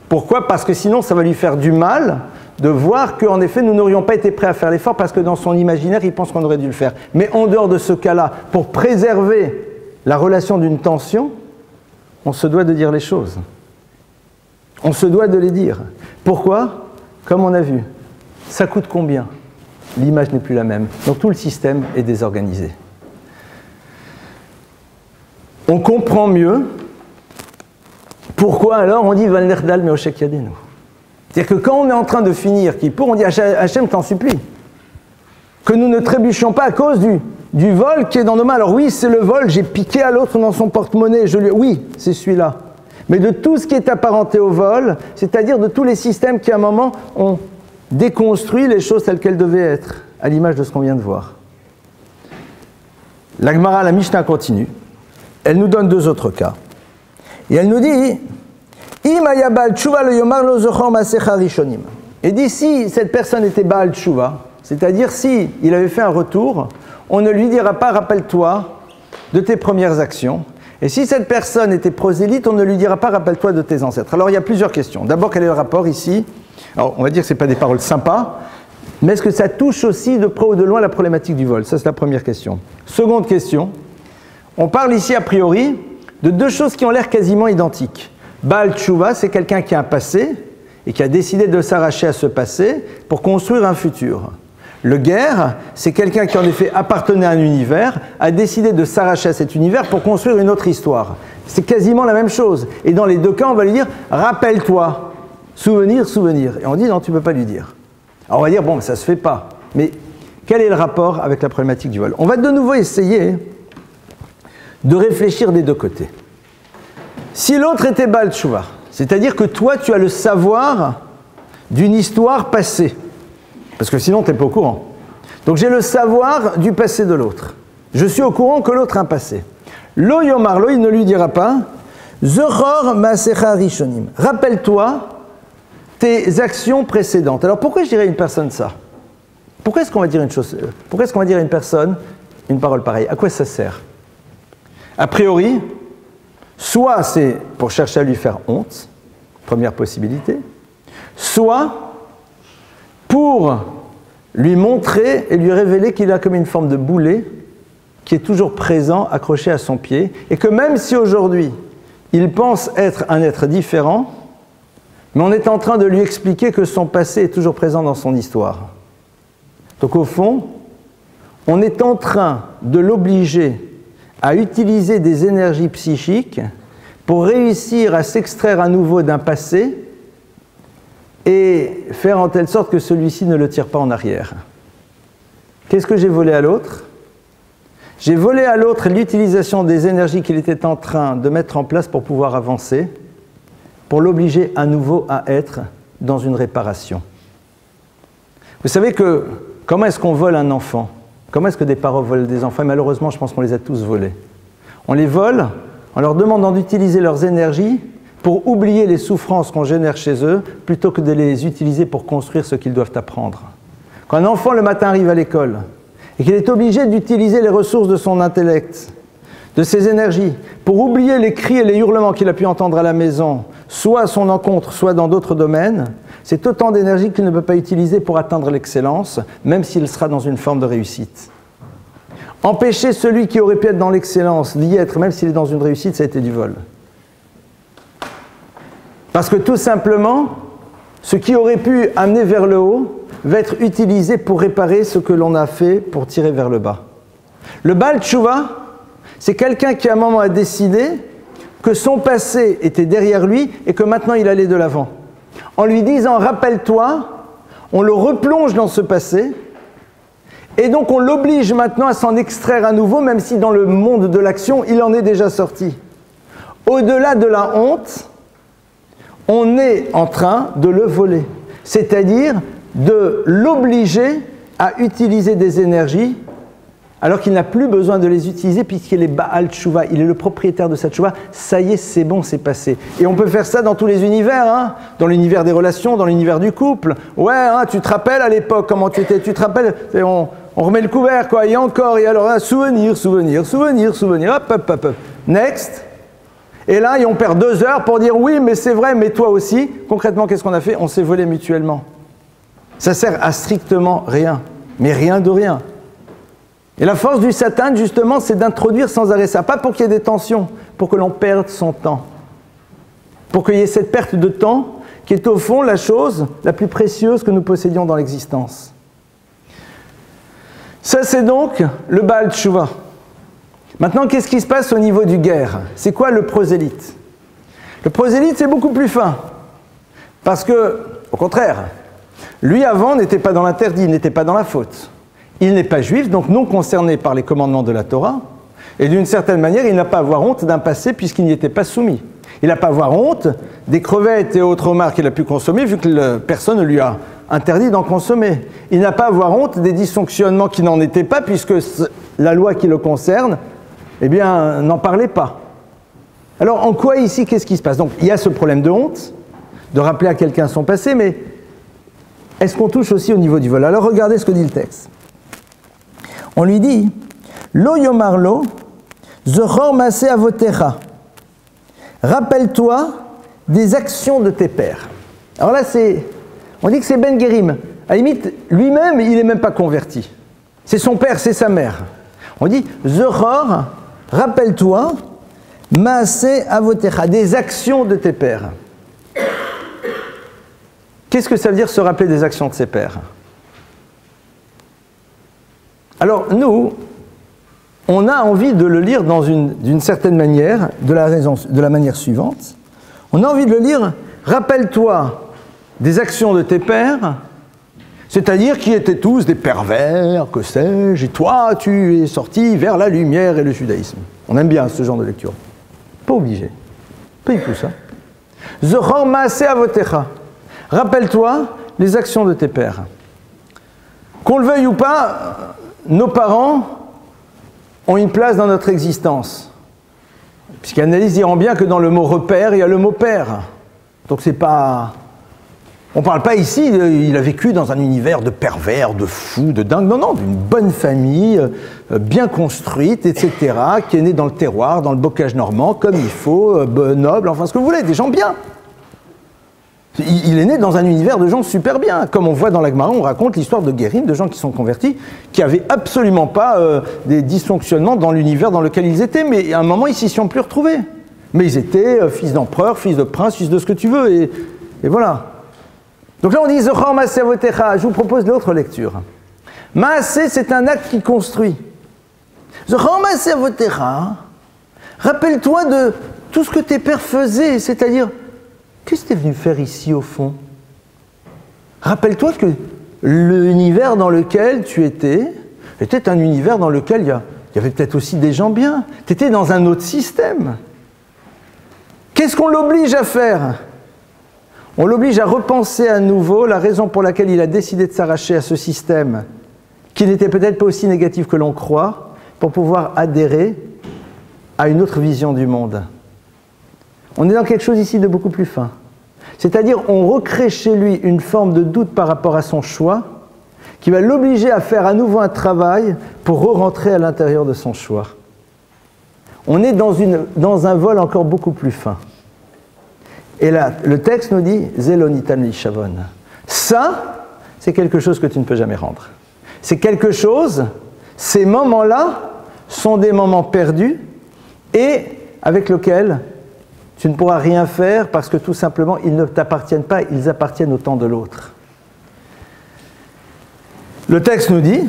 Pourquoi? Parce que sinon, ça va lui faire du mal de voir qu'en effet, nous n'aurions pas été prêts à faire l'effort parce que dans son imaginaire, il pense qu'on aurait dû le faire. Mais en dehors de ce cas-là, pour préserver la relation d'une tension, on se doit de dire les choses. On se doit de les dire. Pourquoi? Comme on a vu, ça coûte combien? L'image n'est plus la même. Donc tout le système est désorganisé. On comprend mieux pourquoi alors on dit Val Nerdal Meoshek Yadenu. C'est-à-dire que quand on est en train de finir Kippour, on dit Hachem, t'en supplie. Que nous ne trébuchions pas à cause du vol qui est dans nos mains. Alors oui, c'est le vol, j'ai piqué à l'autre dans son porte-monnaie, oui, c'est celui-là. mais de tout ce qui est apparenté au vol, c'est-à-dire de tous les systèmes qui à un moment ont déconstruit les choses telles qu'elles devaient être, à l'image de ce qu'on vient de voir. La Gemara, la Mishnah continue. Elle nous donne deux autres cas. Et elle nous dit, et dit si cette personne était Baal Tshuva, c'est-à-dire si il avait fait un retour, on ne lui dira pas rappelle-toi de tes premières actions. Et si cette personne était prosélyte, on ne lui dira pas rappelle-toi de tes ancêtres. Alors il y a plusieurs questions. D'abord, quel est le rapport ici? Alors on va dire que ce n'est pas des paroles sympas, mais est-ce que ça touche aussi de près ou de loin la problématique du vol? Ça c'est la première question. Seconde question, on parle ici a priori de deux choses qui ont l'air quasiment identiques. Baal Tshuva, c'est quelqu'un qui a un passé et qui a décidé de s'arracher à ce passé pour construire un futur. Le guerre, c'est quelqu'un qui en effet appartenait à un univers, a décidé de s'arracher à cet univers pour construire une autre histoire. C'est quasiment la même chose. Et dans les deux cas, on va lui dire « rappelle-toi », souvenir, souvenir. Et on dit « non, tu ne peux pas lui dire ». Alors on va dire « bon, ça ne se fait pas ». Mais quel est le rapport avec la problématique du vol? On va de nouveau essayer de réfléchir des deux côtés. Si l'autre était Baal Tshuva, c'est-à-dire que toi, tu as le savoir d'une histoire passée, parce que sinon, tu n'es pas au courant. Donc j'ai le savoir du passé de l'autre. Je suis au courant que l'autre a un passé. Lo yomar lo, il ne lui dira pas Zochor maasecha rishonim. Rappelle-toi tes actions précédentes. Alors pourquoi je dirais à une personne ça? Pourquoi est-ce qu'on va dire une chose? Pourquoi est-ce qu'on va dire à une personne une parole pareille? À quoi ça sert? A priori, soit c'est pour chercher à lui faire honte, première possibilité, soit pour lui montrer et lui révéler qu'il a comme une forme de boulet qui est toujours présent, accroché à son pied, et que même si aujourd'hui il pense être un être différent, mais on est en train de lui expliquer que son passé est toujours présent dans son histoire. Donc au fond, on est en train de l'obliger à utiliser des énergies psychiques pour réussir à s'extraire à nouveau d'un passé et faire en telle sorte que celui-ci ne le tire pas en arrière. Qu'est-ce que j'ai volé à l'autre? J'ai volé à l'autre l'utilisation des énergies qu'il était en train de mettre en place pour pouvoir avancer, pour l'obliger à nouveau à être dans une réparation. Vous savez que, comment est-ce qu'on vole un enfant? Comment est-ce que des parents volent des enfants? Et malheureusement, je pense qu'on les a tous volés. On les vole en leur demandant d'utiliser leurs énergies pour oublier les souffrances qu'on génère chez eux, plutôt que de les utiliser pour construire ce qu'ils doivent apprendre. Quand un enfant le matin arrive à l'école, et qu'il est obligé d'utiliser les ressources de son intellect, de ses énergies, pour oublier les cris et les hurlements qu'il a pu entendre à la maison, soit à son encontre, soit dans d'autres domaines, c'est autant d'énergie qu'il ne peut pas utiliser pour atteindre l'excellence, même s'il sera dans une forme de réussite. Empêcher celui qui aurait pu être dans l'excellence d'y être, même s'il est dans une réussite, ça a été du vol. Parce que tout simplement, ce qui aurait pu amener vers le haut va être utilisé pour réparer ce que l'on a fait pour tirer vers le bas. Le Baal Tshuva, c'est quelqu'un qui à un moment a décidé que son passé était derrière lui et que maintenant il allait de l'avant. En lui disant « rappelle-toi », on le replonge dans ce passé et donc on l'oblige maintenant à s'en extraire à nouveau, même si dans le monde de l'action, il en est déjà sorti. Au-delà de la honte, on est en train de le voler, c'est-à-dire de l'obliger à utiliser des énergies alors qu'il n'a plus besoin de les utiliser puisqu'il est Baal Tshuva, il est le propriétaire de cette Tshuva, ça y est, c'est bon, c'est passé. Et on peut faire ça dans tous les univers, hein, dans l'univers des relations, dans l'univers du couple. Ouais, hein, tu te rappelles à l'époque comment tu étais, tu te rappelles, on remet le couvert, quoi, et encore, et alors, hein, souvenir, souvenir, souvenir, souvenir, hop, hop, hop, hop. Next. Et là, on perd 2 heures pour dire oui, mais c'est vrai, mais toi aussi. Concrètement, qu'est-ce qu'on a fait? On s'est volé mutuellement. Ça sert à strictement rien, mais rien de rien. Et la force du Satan, justement, c'est d'introduire sans arrêt ça. Pas pour qu'il y ait des tensions, pour que l'on perde son temps. Pour qu'il y ait cette perte de temps qui est au fond la chose la plus précieuse que nous possédions dans l'existence. Ça, c'est donc le Baal Tshuva. Maintenant, qu'est-ce qui se passe au niveau du guerre? C'est quoi le prosélyte? Le prosélyte, c'est beaucoup plus fin. Parce que, au contraire, lui avant n'était pas dans l'interdit, n'était pas dans la faute. Il n'est pas juif, donc non concerné par les commandements de la Torah. Et d'une certaine manière, il n'a pas à avoir honte d'un passé puisqu'il n'y était pas soumis. Il n'a pas à avoir honte des crevettes et autres homards qu'il a pu consommer, vu que personne ne lui a interdit d'en consommer. Il n'a pas à avoir honte des dysfonctionnements qui n'en étaient pas, puisque la loi qui le concerne, eh bien, n'en parlait pas. Alors, en quoi ici, qu'est-ce qui se passe? Donc, il y a ce problème de honte, de rappeler à quelqu'un son passé, mais est-ce qu'on touche aussi au niveau du vol? Alors, regardez ce que dit le texte. On lui dit, Lo yomarlo, zochor maase avotecha. Rappelle-toi des actions de tes pères. Alors là, on dit que c'est Ben Guérim. À la limite, lui-même, il n'est même pas converti. C'est son père, c'est sa mère. On dit, Zochor, rappelle-toi, maase avotecha, des actions de tes pères. Qu'est-ce que ça veut dire se rappeler des actions de ses pères? Alors, nous, on a envie de le lire d'une certaine manière, de la manière suivante. On a envie de le lire, rappelle-toi des actions de tes pères, c'est-à-dire qui étaient tous des pervers, que sais-je, et toi, tu es sorti vers la lumière et le judaïsme. On aime bien ce genre de lecture. Pas obligé. Pas du tout ça. Zochor maase avotecha. Rappelle-toi les actions de tes pères. Qu'on le veuille ou pas, nos parents ont une place dans notre existence. Psychanalystes diront bien que dans le mot repère, il y a le mot père. Donc c'est pas... On ne parle pas ici, il a vécu dans un univers de pervers, de fous, de dingues. Non, non, d'une bonne famille, bien construite, etc., qui est née dans le terroir, dans le bocage normand, comme il faut, noble, enfin ce que vous voulez, des gens bien. Il est né dans un univers de gens super bien. Comme on voit dans la Gemara, on raconte l'histoire de Guérim, de gens qui sont convertis, qui n'avaient absolument pas des dysfonctionnements dans l'univers dans lequel ils étaient, mais à un moment, ils s'y sont plus retrouvés. Mais ils étaient fils d'empereur, fils de prince, fils de ce que tu veux, et voilà. Donc là, on dit Zochor maase avotecha. Je vous propose l'autre lecture. Maase, c'est un acte qui construit. Zochor maase avotecha. Rappelle-toi de tout ce que tes pères faisaient, c'est-à-dire, qu'est-ce que tu es venu faire ici au fond? Rappelle-toi que l'univers dans lequel tu étais était un univers dans lequel il y avait peut-être aussi des gens bien. Tu étais dans un autre système. Qu'est-ce qu'on l'oblige à faire? On l'oblige à repenser à nouveau la raison pour laquelle il a décidé de s'arracher à ce système, qui n'était peut-être pas aussi négatif que l'on croit, pour pouvoir adhérer à une autre vision du monde. On est dans quelque chose ici de beaucoup plus fin. C'est-à-dire, on recrée chez lui une forme de doute par rapport à son choix, qui va l'obliger à faire à nouveau un travail pour re-rentrer à l'intérieur de son choix. On est dans un vol encore beaucoup plus fin. Et là, le texte nous dit « Zelonitan lishavon ». Ça, c'est quelque chose que tu ne peux jamais rendre. C'est quelque chose, ces moments-là sont des moments perdus et avec lesquels tu ne pourras rien faire parce que tout simplement, ils ne t'appartiennent pas, ils appartiennent au temps de l'autre. Le texte nous dit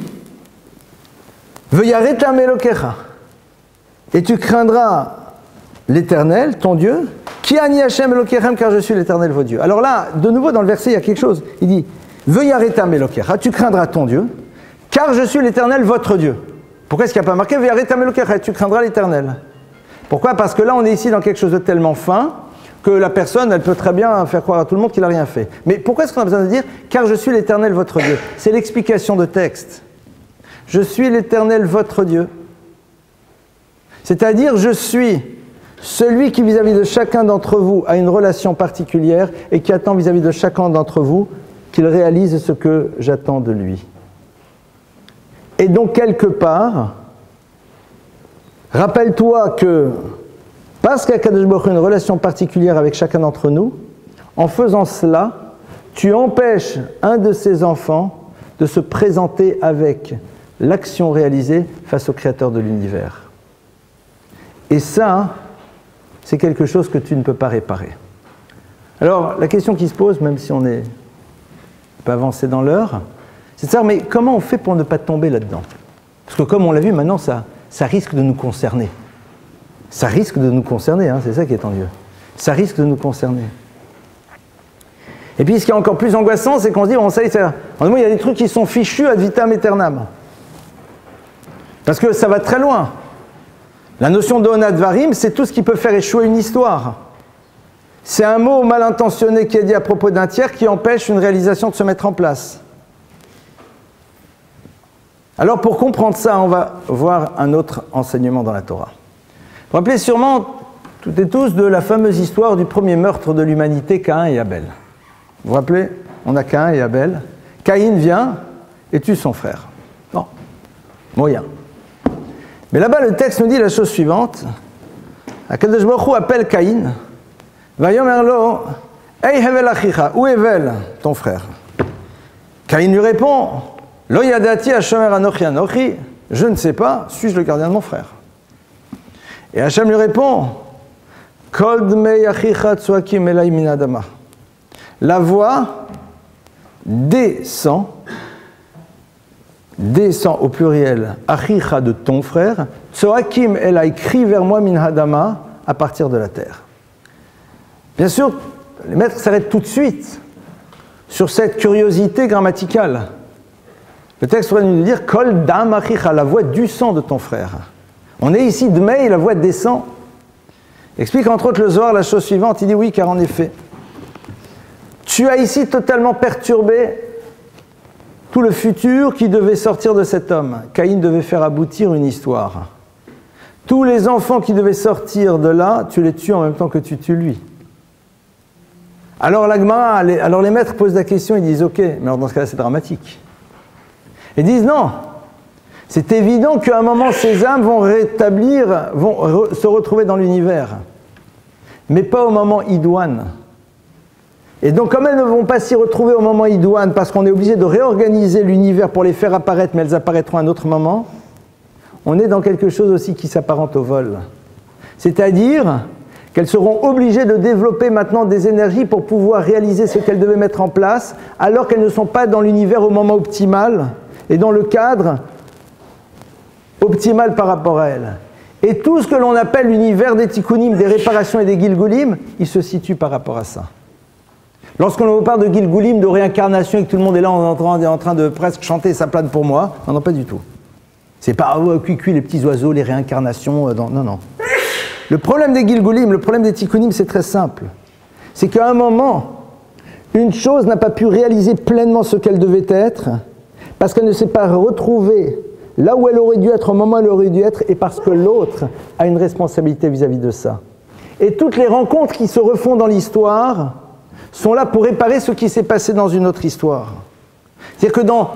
« Veyaretam elokecha » et tu craindras l'Éternel, ton Dieu, Ki ani Hashem Elokechem, car je suis l'Éternel, votre Dieu. Alors là, de nouveau, dans le verset, il y a quelque chose. Il dit Veyaretam Elokecha, tu craindras ton Dieu, car je suis l'Éternel, votre Dieu. Pourquoi est-ce qu'il n'y a pas marqué Veyaretam Elokecha, tu craindras l'Éternel? Pourquoi? Parce que là, on est ici dans quelque chose de tellement fin que la personne, elle peut très bien faire croire à tout le monde qu'il n'a rien fait. Mais pourquoi est-ce qu'on a besoin de dire car je suis l'Éternel, votre Dieu? C'est l'explication de texte. Je suis l'Éternel, votre Dieu. C'est-à-dire, je suis celui qui, vis-à-vis de chacun d'entre vous, a une relation particulière et qui attend vis-à-vis de chacun d'entre vous qu'il réalise ce que j'attends de lui. Et donc, quelque part, rappelle-toi que, parce qu'Akadosh Baruch Hu a une relation particulière avec chacun d'entre nous, en faisant cela, tu empêches un de ses enfants de se présenter avec l'action réalisée face au Créateur de l'univers. Et ça, c'est quelque chose que tu ne peux pas réparer. Alors, la question qui se pose, même si on n'est pas avancé dans l'heure, c'est de savoir, mais comment on fait pour ne pas tomber là-dedans? Parce que comme on l'a vu, maintenant, ça risque de nous concerner. Ça risque de nous concerner, hein, c'est ça qui est ennuyeux. Ça risque de nous concerner. Et puis, ce qui est encore plus angoissant, c'est qu'on se dit, bon, ça y est, il y a des trucs qui sont fichus ad vitam aeternam. Parce que ça va très loin. La notion de Onat Varim, c'est tout ce qui peut faire échouer une histoire. C'est un mot mal intentionné qui est dit à propos d'un tiers qui empêche une réalisation de se mettre en place. Alors pour comprendre ça, on va voir un autre enseignement dans la Torah. Vous vous rappelez sûrement, toutes et tous, de la fameuse histoire du premier meurtre de l'humanité, Caïn et Abel. Vous vous rappelez? On a Caïn et Abel. Caïn vient et tue son frère. Non, moyen. Mais là-bas, le texte nous dit la chose suivante. Akadosh Baruch Hu appelle Caïn. Vayomer lo, Ei hevel achicha, où est Hevel, ton frère? Caïn lui répond, Lo yadati Hashem anochi anochi, je ne sais pas, suis-je le gardien de mon frère? Et Hashem lui répond, Kol dmei achicha tsuakim elai min adama. La voix descend au pluriel, achicha de ton frère, tsuakim elai crie vers moi min hadama, à partir de la terre. Bien sûr, les maîtres s'arrêtent tout de suite sur cette curiosité grammaticale. Le texte pourrait nous dire Kol dam achicha, la voix du sang de ton frère. On est ici dmei, la voix descend. Explique entre autres le Zohar la chose suivante, il dit oui, car en effet, tu as ici totalement perturbé tout le futur qui devait sortir de cet homme. Caïn devait faire aboutir une histoire. Tous les enfants qui devaient sortir de là, tu les tues en même temps que tu tues lui. Alors alors les maîtres posent la question, ils disent ok, mais alors dans ce cas-là c'est dramatique. Ils disent non, c'est évident qu'à un moment ces âmes vont se retrouver dans l'univers, mais pas au moment idoine. Et donc comme elles ne vont pas s'y retrouver au moment idoine, parce qu'on est obligé de réorganiser l'univers pour les faire apparaître, mais elles apparaîtront à un autre moment, on est dans quelque chose aussi qui s'apparente au vol. C'est-à-dire qu'elles seront obligées de développer maintenant des énergies pour pouvoir réaliser ce qu'elles devaient mettre en place, alors qu'elles ne sont pas dans l'univers au moment optimal, et dans le cadre optimal par rapport à elles. Et tout ce que l'on appelle l'univers des tikkunim, des réparations et des gilgulim, il se situe par rapport à ça. Lorsqu'on vous parle de gilgulim, de réincarnation, et que tout le monde est là en train de presque chanter sa plane pour moi, non, non, pas du tout. C'est pas cuicui, les petits oiseaux, les réincarnations, non, non. Le problème des gilgulim, le problème des tikkunim, c'est très simple. C'est qu'à un moment, une chose n'a pas pu réaliser pleinement ce qu'elle devait être, parce qu'elle ne s'est pas retrouvée là où elle aurait dû être, au moment où elle aurait dû être, et parce que l'autre a une responsabilité vis-à-vis de ça. Et toutes les rencontres qui se refont dans l'histoire sont là pour réparer ce qui s'est passé dans une autre histoire. C'est-à-dire que dans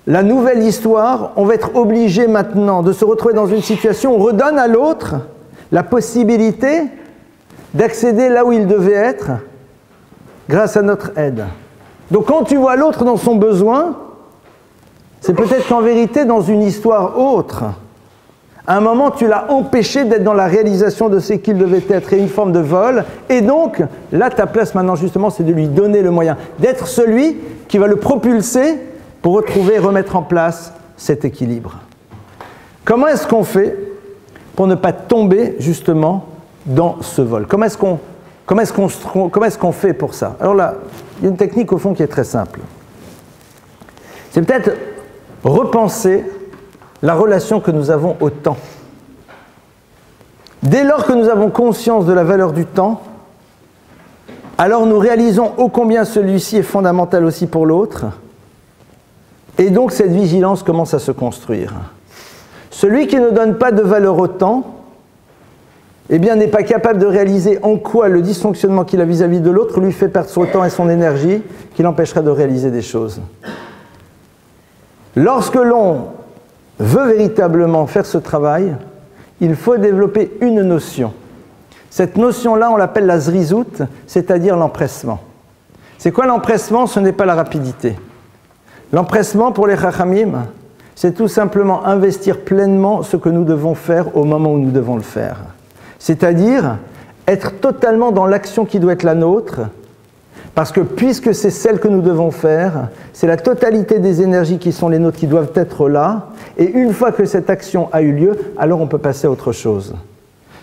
la nouvelle histoire, on va être obligé maintenant de se retrouver dans une situation où on redonne à l'autre la possibilité d'accéder là où il devait être grâce à notre aide. Donc quand tu vois l'autre dans son besoin, c'est peut-être qu'en vérité, dans une histoire autre, à un moment, tu l'as empêché d'être dans la réalisation de ce qu'il devait être, et une forme de vol. Et donc, là, ta place maintenant, justement, c'est de lui donner le moyen d'être celui qui va le propulser pour retrouver et remettre en place cet équilibre. Comment est-ce qu'on fait pour ne pas tomber, justement, dans ce vol? Comment est-ce qu'on fait pour ça? Alors là, il y a une technique, au fond, qui est très simple. C'est peut-être repenser la relation que nous avons au temps. Dès lors que nous avons conscience de la valeur du temps, alors nous réalisons ô combien celui-ci est fondamental aussi pour l'autre, et donc cette vigilance commence à se construire. Celui qui ne donne pas de valeur au temps, eh bien n'est pas capable de réaliser en quoi le dysfonctionnement qu'il a vis-à-vis de l'autre lui fait perdre son temps et son énergie, qui l'empêcherait de réaliser des choses. Lorsque l'on veut véritablement faire ce travail, il faut développer une notion. Cette notion-là, on l'appelle la zrizout, c'est-à-dire l'empressement. C'est quoi l'empressement? Ce n'est pas la rapidité. L'empressement pour les chachamim, c'est tout simplement investir pleinement ce que nous devons faire au moment où nous devons le faire. C'est-à-dire être totalement dans l'action qui doit être la nôtre, parce que puisque c'est celle que nous devons faire, c'est la totalité des énergies qui sont les nôtres qui doivent être là, et une fois que cette action a eu lieu, alors on peut passer à autre chose.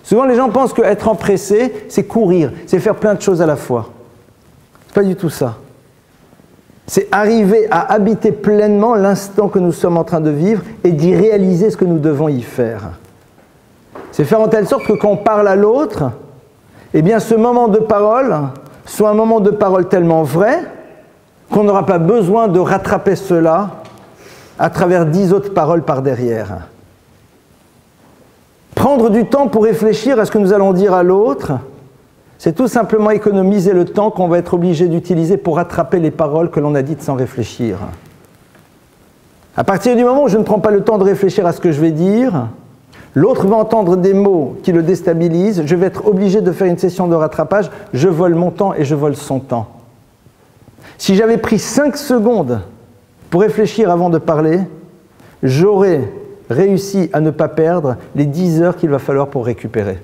Souvent les gens pensent qu'être empressé, c'est courir, c'est faire plein de choses à la fois. C'est pas du tout ça. C'est arriver à habiter pleinement l'instant que nous sommes en train de vivre et d'y réaliser ce que nous devons y faire. C'est faire en telle sorte que quand on parle à l'autre, eh bien ce moment de parole soit un moment de parole tellement vrai qu'on n'aura pas besoin de rattraper cela à travers 10 autres paroles par derrière. Prendre du temps pour réfléchir à ce que nous allons dire à l'autre, c'est tout simplement économiser le temps qu'on va être obligé d'utiliser pour rattraper les paroles que l'on a dites sans réfléchir. À partir du moment où je ne prends pas le temps de réfléchir à ce que je vais dire, l'autre va entendre des mots qui le déstabilisent, je vais être obligé de faire une session de rattrapage, je vole mon temps et je vole son temps. Si j'avais pris 5 secondes pour réfléchir avant de parler, j'aurais réussi à ne pas perdre les 10 heures qu'il va falloir pour récupérer.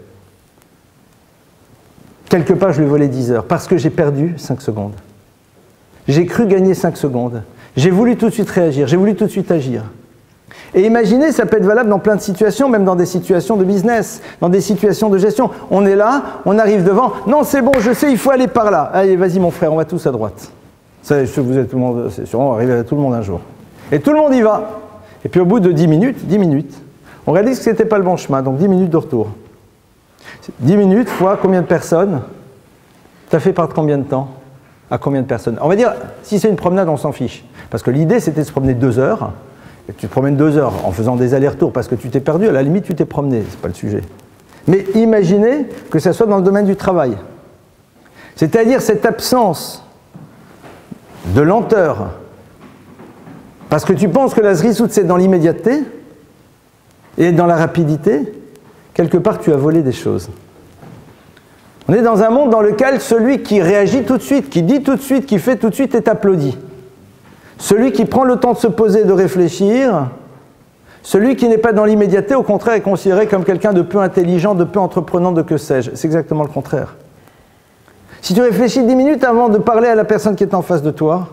Quelque part, je lui ai volé 10 heures parce que j'ai perdu 5 secondes. J'ai cru gagner 5 secondes. J'ai voulu tout de suite réagir, j'ai voulu tout de suite agir. Et imaginez, ça peut être valable dans plein de situations, même dans des situations de business, dans des situations de gestion. On est là, on arrive devant, non c'est bon, je sais, il faut aller par là. Allez, vas-y mon frère, on va tous à droite. Ça, vous êtes tout le monde, c'est sûr, on va arriver à tout le monde un jour. Et tout le monde y va. Et puis au bout de 10 minutes, on réalise que ce n'était pas le bon chemin, donc 10 minutes de retour. 10 minutes fois combien de personnes? Tu as fait part de combien de temps? À combien de personnes? On va dire, si c'est une promenade, on s'en fiche. Parce que l'idée, c'était de se promener 2 heures. Et tu te promènes 2 heures en faisant des allers-retours parce que tu t'es perdu, à la limite, tu t'es promené. C'est pas le sujet. Mais imaginez que ça soit dans le domaine du travail. C'est-à-dire cette absence de lenteur. Parce que tu penses que la zrisout, c'est dans l'immédiateté et dans la rapidité. Quelque part, tu as volé des choses. On est dans un monde dans lequel celui qui réagit tout de suite, qui dit tout de suite, qui fait tout de suite est applaudi. Celui qui prend le temps de se poser, de réfléchir, celui qui n'est pas dans l'immédiateté, au contraire, est considéré comme quelqu'un de peu intelligent, de peu entreprenant, de que sais-je. C'est exactement le contraire. Si tu réfléchis 10 minutes avant de parler à la personne qui est en face de toi,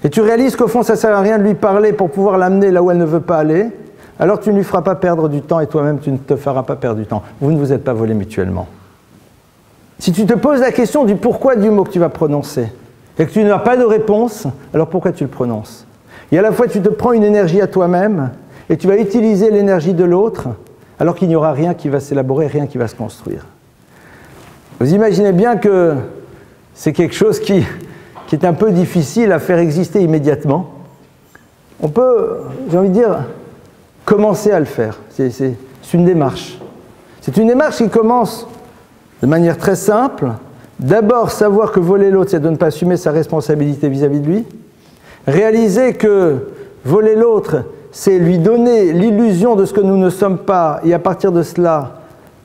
et tu réalises qu'au fond, ça ne sert à rien de lui parler pour pouvoir l'amener là où elle ne veut pas aller, alors tu ne lui feras pas perdre du temps et toi-même, tu ne te feras pas perdre du temps. Vous ne vous êtes pas volés mutuellement. Si tu te poses la question du pourquoi du mot que tu vas prononcer, et que tu n'as pas de réponse, alors pourquoi tu le prononces? Et à la fois, tu te prends une énergie à toi-même, et tu vas utiliser l'énergie de l'autre, alors qu'il n'y aura rien qui va s'élaborer, rien qui va se construire. Vous imaginez bien que c'est quelque chose qui est un peu difficile à faire exister immédiatement. On peut, j'ai envie de dire, commencer à le faire. C'est une démarche. C'est une démarche qui commence de manière très simple. D'abord, savoir que voler l'autre, c'est de ne pas assumer sa responsabilité vis-à-vis de lui. Réaliser que voler l'autre, c'est lui donner l'illusion de ce que nous ne sommes pas, et à partir de cela,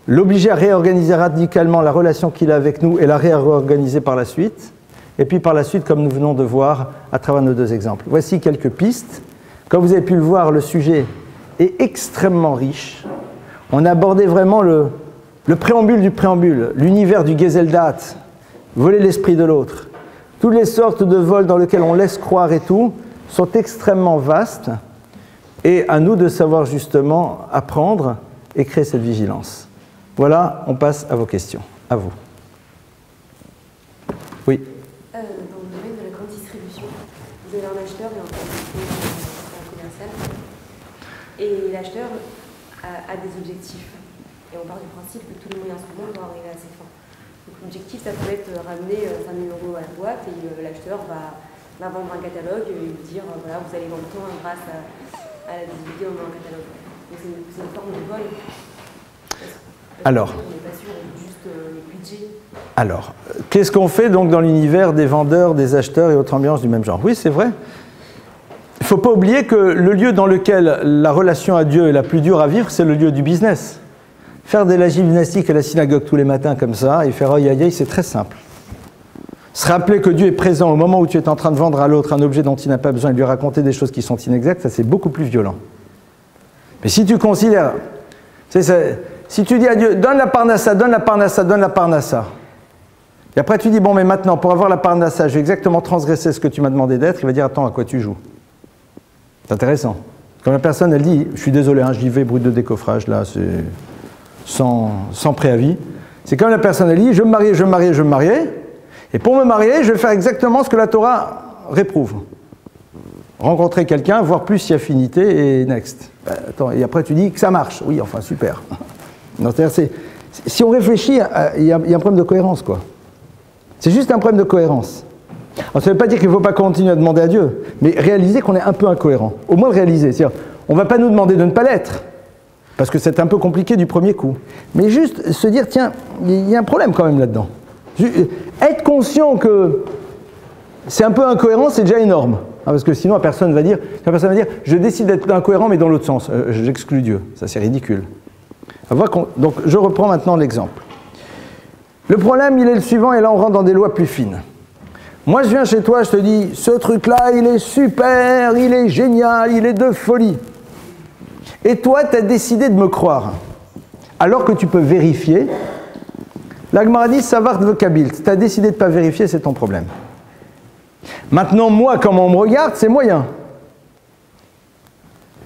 l'obliger à réorganiser radicalement la relation qu'il a avec nous et la réorganiser par la suite. Et puis par la suite, comme nous venons de voir à travers nos 2 exemples. Voici quelques pistes. Comme vous avez pu le voir, le sujet est extrêmement riche. On a abordé vraiment le préambule du préambule, l'univers du Geseldat, voler l'esprit de l'autre. Toutes les sortes de vols dans lesquels on laisse croire et tout sont extrêmement vastes. Et à nous de savoir justement apprendre et créer cette vigilance. Voilà, on passe à vos questions. À vous. Oui. Dans le domaine de la grande distribution, vous avez un acheteur et un commercial. Et l'acheteur a des objectifs. Et on part du principe que tous les moyens du monde vont arriver à ses fins. Donc l'objectif, ça peut être ramener 5 000 € à la boîte et l'acheteur va vendre un catalogue et lui dire voilà, vous allez vendre tant grâce à la visibilité dans un catalogue. Donc c'est une forme de vol. Alors, on n'est pas sûr juste le budget. Alors, qu'est-ce qu'on fait donc dans l'univers des vendeurs, des acheteurs et autres ambiances du même genre? Oui, c'est vrai. Il ne faut pas oublier que le lieu dans lequel la relation à Dieu est la plus dure à vivre, c'est le lieu du business. Faire de la gymnastique à la synagogue tous les matins comme ça et faire aïe aïe aïe, c'est très simple. Se rappeler que Dieu est présent au moment où tu es en train de vendre à l'autre un objet dont il n'a pas besoin et lui raconter des choses qui sont inexactes, ça c'est beaucoup plus violent. Mais si tu considères, si tu dis à Dieu, donne la parnassa, donne la parnassa, donne la parnassa, et après tu dis, bon mais maintenant pour avoir la parnassa, je vais exactement transgresser ce que tu m'as demandé d'être, il va dire, attends, à quoi tu joues? C'est intéressant. Quand la personne elle dit, je suis désolé, hein, j'y vais, brut de décoffrage, là, c'est sans préavis, c'est comme la personne elle dit, je veux me marier, et pour me marier, je vais faire exactement ce que la Torah réprouve. Rencontrer quelqu'un, voir plus si affinité et next. Attends, et après tu dis que ça marche. Oui, enfin super. Non, Si on réfléchit, il y a un problème de cohérence, quoi. C'est juste un problème de cohérence. Alors, ça ne veut pas dire qu'il ne faut pas continuer à demander à Dieu, mais réaliser qu'on est un peu incohérent. Au moins le réaliser. C'est-à-dire, on ne va pas nous demander de ne pas l'être, parce que c'est un peu compliqué du premier coup. Mais juste se dire, tiens, il y a un problème quand même là-dedans. Être conscient que c'est un peu incohérent, c'est déjà énorme. Parce que sinon, la personne va dire, je décide d'être incohérent, mais dans l'autre sens. J'exclus Dieu. Ça, c'est ridicule. Donc, je reprends maintenant l'exemple. Le problème, il est le suivant, et là, on rentre dans des lois plus fines. Moi, je viens chez toi, je te dis, ce truc-là, il est super, il est génial, il est de folie. Et toi, tu as décidé de me croire. Alors que tu peux vérifier. La Gemara dit, savart vocabilt. Tu as décidé de ne pas vérifier, c'est ton problème. Maintenant, moi, comment on me regarde, c'est moyen.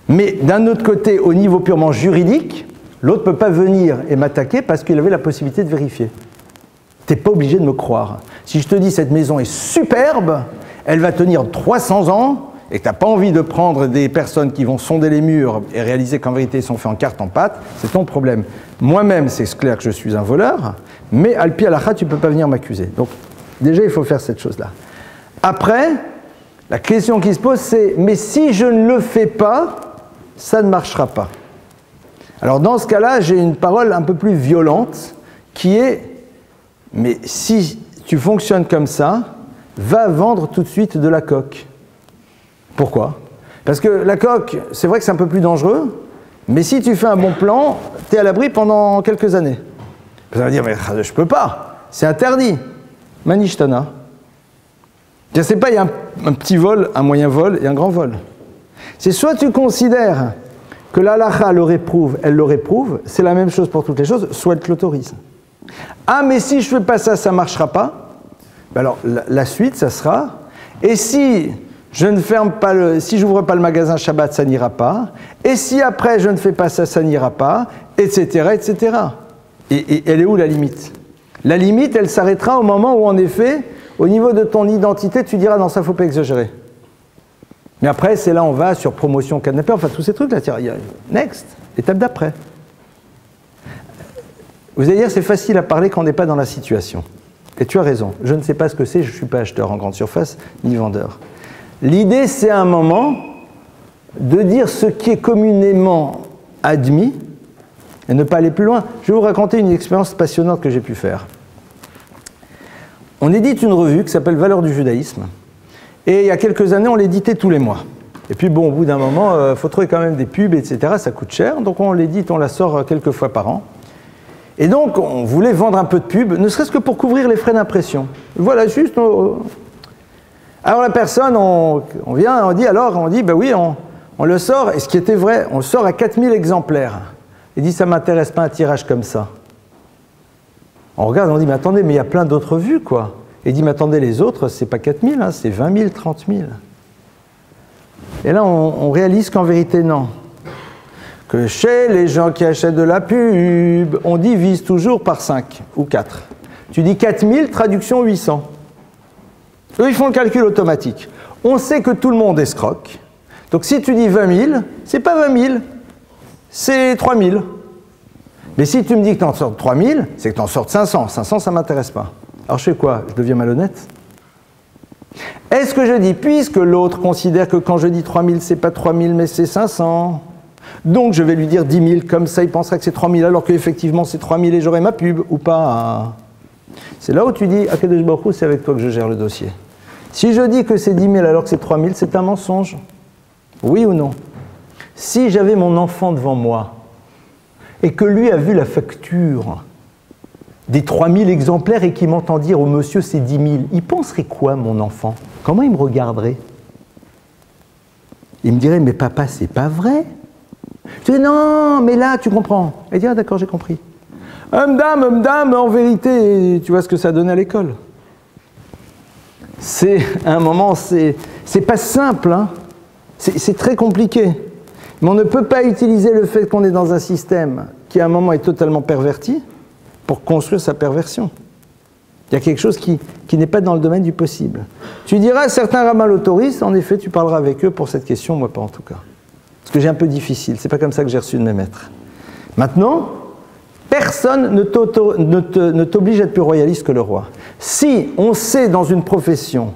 Mais d'un autre côté, au niveau purement juridique, l'autre ne peut pas venir et m'attaquer parce qu'il avait la possibilité de vérifier. Tu n'es pas obligé de me croire. Si je te dis cette maison est superbe, elle va tenir 300 ans, et que tu n'as pas envie de prendre des personnes qui vont sonder les murs et réaliser qu'en vérité ils sont faits en carte en pâte, c'est ton problème. Moi-même, c'est clair que je suis un voleur, mais Alpi Alacha, tu ne peux pas venir m'accuser. Donc déjà, il faut faire cette chose-là. Après, la question qui se pose, c'est « mais si je ne le fais pas, ça ne marchera pas ». Alors dans ce cas-là, j'ai une parole un peu plus violente qui est « mais si tu fonctionnes comme ça, va vendre tout de suite de la coque ». Pourquoi? Parce que la coque, c'est vrai que c'est un peu plus dangereux, mais si tu fais un bon plan, tu es à l'abri pendant quelques années. Ça va dire, mais je peux pas, c'est interdit. Manishtana. Je ne sais pas, il y a un petit vol, un moyen vol et un grand vol. C'est soit tu considères que l'halakha le réprouve, elle le réprouve, c'est la même chose pour toutes les choses, soit elle te l'autorise. Ah, mais si je ne fais pas ça, ça ne marchera pas. Ben alors, la suite, ça sera, et si je ne ferme pas si j'ouvre pas le magasin Shabbat, ça n'ira pas. Et si après je ne fais pas ça, ça n'ira pas, etc., etc. Et elle est où la limite? La limite, elle s'arrêtera au moment où, en effet, au niveau de ton identité, tu diras non, ça faut pas exagérer. Mais après, c'est là on va sur promotion kidnappeur, enfin tous ces trucs là. Il y a next, étape d'après. Vous allez dire c'est facile à parler quand on n'est pas dans la situation. Et tu as raison. Je ne sais pas ce que c'est, je ne suis pas acheteur en grande surface ni vendeur. L'idée, c'est à un moment de dire ce qui est communément admis et ne pas aller plus loin. Je vais vous raconter une expérience passionnante que j'ai pu faire. On édite une revue qui s'appelle Valeurs du judaïsme. Et il y a quelques années, on l'éditait tous les mois. Et puis bon, au bout d'un moment, il faut trouver quand même des pubs, etc. Ça coûte cher. Donc on l'édite, on la sort quelques fois par an. Et donc, on voulait vendre un peu de pub, ne serait-ce que pour couvrir les frais d'impression. Voilà, juste... Alors la personne, on vient, on dit, ben oui, on le sort, et ce qui était vrai, on le sort à 4000 exemplaires. Il dit, ça ne m'intéresse pas un tirage comme ça. On regarde, on dit, mais attendez, mais il y a plein d'autres vues, quoi. Et il dit, mais attendez, les autres, c'est pas 4000, hein, c'est 20 000, 30 000. Et là, on réalise qu'en vérité, non. Que chez les gens qui achètent de la pub, on divise toujours par 5 ou 4. Tu dis 4000, traduction 800. Eux, ils font le calcul automatique. On sait que tout le monde escroque. Donc si tu dis 20 000, c'est pas 20 000, c'est 3 000. Mais si tu me dis que tu en sortes 3 000, c'est que tu en sortes 500. 500, ça ne m'intéresse pas. Alors je fais quoi? Je deviens malhonnête? Est-ce que je dis, puisque l'autre considère que quand je dis 3 000, c'est pas 3 000, mais c'est 500, donc je vais lui dire 10 000, comme ça il pensera que c'est 3 000, alors qu'effectivement c'est 3 000 et j'aurai ma pub, ou pas? C'est là où tu dis, Akadosh Baruch Hu, c'est avec toi que je gère le dossier. Si je dis que c'est 10 000 alors que c'est 3 000, c'est un mensonge. Oui ou non? Si j'avais mon enfant devant moi, et que lui a vu la facture des 3 000 exemplaires et qu'il m'entend dire au monsieur c'est 10 000, il penserait quoi mon enfant? Comment il me regarderait? Il me dirait, mais papa, c'est pas vrai. Je dis, non, mais là, tu comprends. Il dit, ah d'accord, j'ai compris. Dame, en vérité, tu vois ce que ça donne à l'école. C'est, à un moment, c'est pas simple, hein. C'est très compliqué. Mais on ne peut pas utiliser le fait qu'on est dans un système qui, à un moment, est totalement perverti pour construire sa perversion. Il y a quelque chose qui n'est pas dans le domaine du possible. Tu diras, certains rabbins l'autorisent, en effet, tu parleras avec eux pour cette question, moi pas en tout cas. Parce que j'ai un peu difficile, c'est pas comme ça que j'ai reçu de mes maîtres. Maintenant, Personne ne t'oblige à être plus royaliste que le roi. Si on sait dans une profession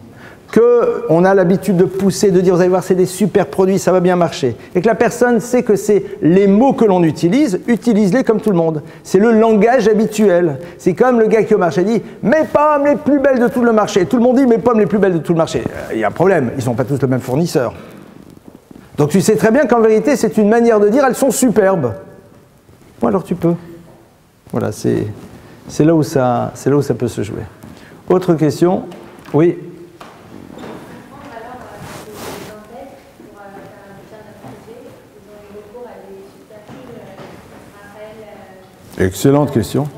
qu'on a l'habitude de pousser, de dire, vous allez voir, c'est des super produits, ça va bien marcher, et que la personne sait que c'est les mots que l'on utilise, utilise-les comme tout le monde. C'est le langage habituel. C'est comme le gars qui au marché dit, mes pommes les plus belles de tout le marché. Tout le monde dit, mes pommes les plus belles de tout le marché. Il y a un problème, ils ne sont pas tous le même fournisseur. Donc tu sais très bien qu'en vérité, c'est une manière de dire, elles sont superbes. Bon, alors tu peux. Voilà, c'est là où ça peut se jouer. Autre question? Oui. Excellente question.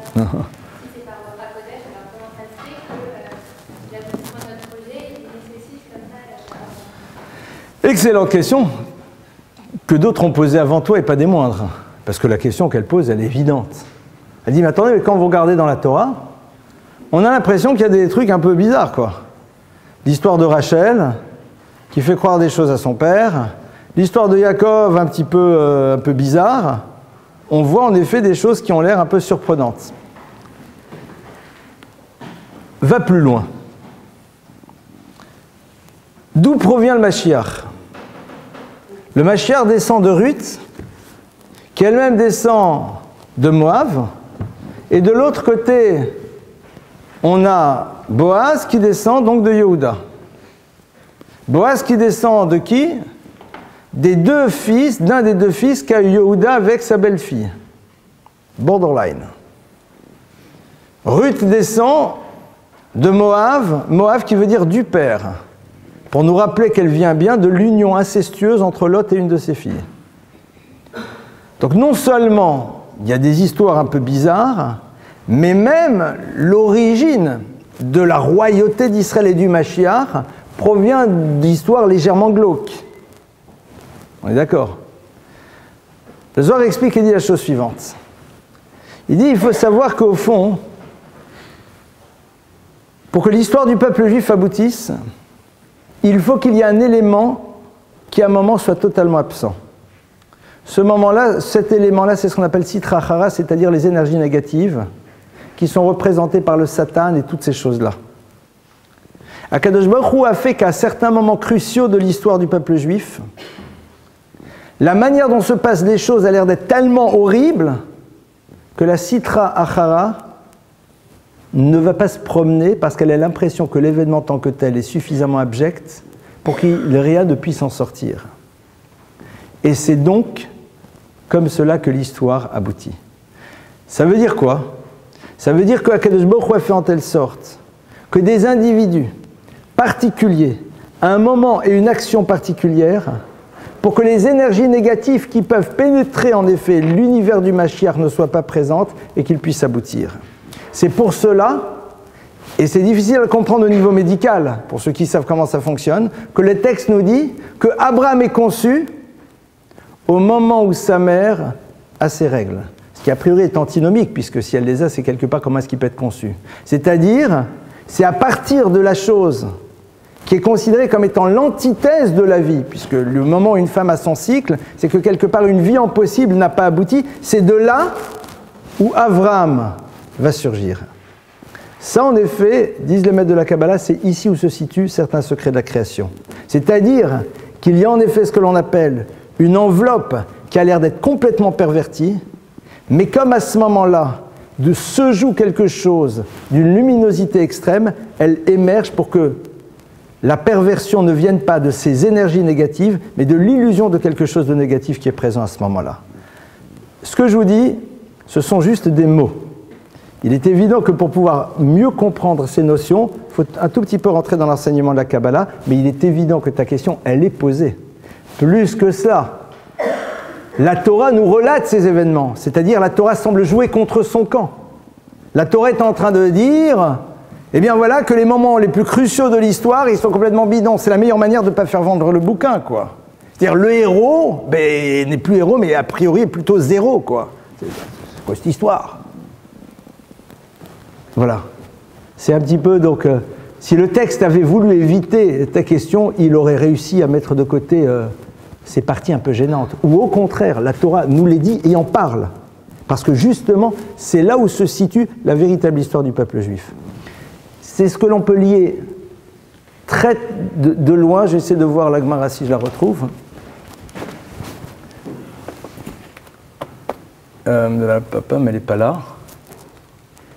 Excellente question que d'autres ont posée avant toi et pas des moindres. Parce que la question qu'elle pose, elle est évidente. Elle dit, mais attendez, mais quand vous regardez dans la Torah, on a l'impression qu'il y a des trucs un peu bizarres, quoi. L'histoire de Rachel, qui fait croire des choses à son père, l'histoire de Yaakov, un peu bizarre. On voit en effet des choses qui ont l'air un peu surprenantes. Va plus loin. D'où provient le Mashiach? Le Mashiach descend de Ruth, qui elle-même descend de Moab, et de l'autre côté, on a Boaz qui descend donc de Yehuda. Boaz qui descend de qui? D'un des deux fils qu'a eu Yehuda avec sa belle-fille. Borderline. Ruth descend de Moab, Moab qui veut dire du père, pour nous rappeler qu'elle vient bien de l'union incestueuse entre Lot et une de ses filles. Donc non seulement il y a des histoires un peu bizarres, mais même l'origine de la royauté d'Israël et du Mashiach provient d'histoires légèrement glauques. On est d'accord? Le Zohar explique et dit la chose suivante. Il dit, il faut savoir qu'au fond, pour que l'histoire du peuple juif aboutisse, il faut qu'il y ait un élément qui à un moment soit totalement absent. Ce moment-là, cet élément-là, c'est ce qu'on appelle Sitra Achara, c'est-à-dire les énergies négatives, qui sont représentées par le Satan et toutes ces choses-là. Akadosh Baruch Hu a fait qu'à certains moments cruciaux de l'histoire du peuple juif, la manière dont se passent les choses a l'air d'être tellement horrible que la Sitra Achara ne va pas se promener parce qu'elle a l'impression que l'événement en tant que tel est suffisamment abject pour qu'il rien ne puisse en sortir. Et c'est donc comme cela que l'histoire aboutit. Ça veut dire quoi? Ça veut dire que Akadosh Baruch Hu a fait en telle sorte que des individus particuliers, à un moment et une action particulière, pour que les énergies négatives qui peuvent pénétrer en effet l'univers du Mashiach ne soient pas présentes et qu'ils puissent aboutir. C'est pour cela, et c'est difficile à comprendre au niveau médical, pour ceux qui savent comment ça fonctionne, que le texte nous dit que Abraham est conçu au moment où sa mère a ses règles. Ce qui a priori est antinomique, puisque si elle les a, c'est quelque part comment est-ce qu'il peut être conçu. C'est-à-dire, c'est à partir de la chose qui est considérée comme étant l'antithèse de la vie, puisque le moment où une femme a son cycle, c'est que quelque part une vie impossible n'a pas abouti, c'est de là où Abraham va surgir. Ça, en effet, disent les maîtres de la Kabbalah, c'est ici où se situent certains secrets de la création. C'est-à-dire qu'il y a en effet ce que l'on appelle une enveloppe qui a l'air d'être complètement pervertie, mais comme à ce moment-là, de se joue quelque chose d'une luminosité extrême, elle émerge pour que la perversion ne vienne pas de ces énergies négatives, mais de l'illusion de quelque chose de négatif qui est présent à ce moment-là. Ce que je vous dis, ce sont juste des mots. Il est évident que pour pouvoir mieux comprendre ces notions, il faut un tout petit peu rentrer dans l'enseignement de la Kabbalah, mais il est évident que ta question, elle est posée. Plus que cela, la Torah nous relate ces événements, c'est-à-dire la Torah semble jouer contre son camp. La Torah est en train de dire, eh bien voilà, que les moments les plus cruciaux de l'histoire, ils sont complètement bidons. C'est la meilleure manière de ne pas faire vendre le bouquin, quoi. C'est-à-dire le héros, n'est plus héros, mais a priori est plutôt zéro, quoi. C'est quoi cette histoire? Voilà. C'est un petit peu, donc, si le texte avait voulu éviter ta question, il aurait réussi à mettre de côté ces parties un peu gênantes. Ou au contraire, la Torah nous les dit et en parle. Parce que justement, c'est là où se situe la véritable histoire du peuple juif. C'est ce que l'on peut lier très de loin. J'essaie de voir la Gemara si je la retrouve. Papa, mais elle n'est pas là.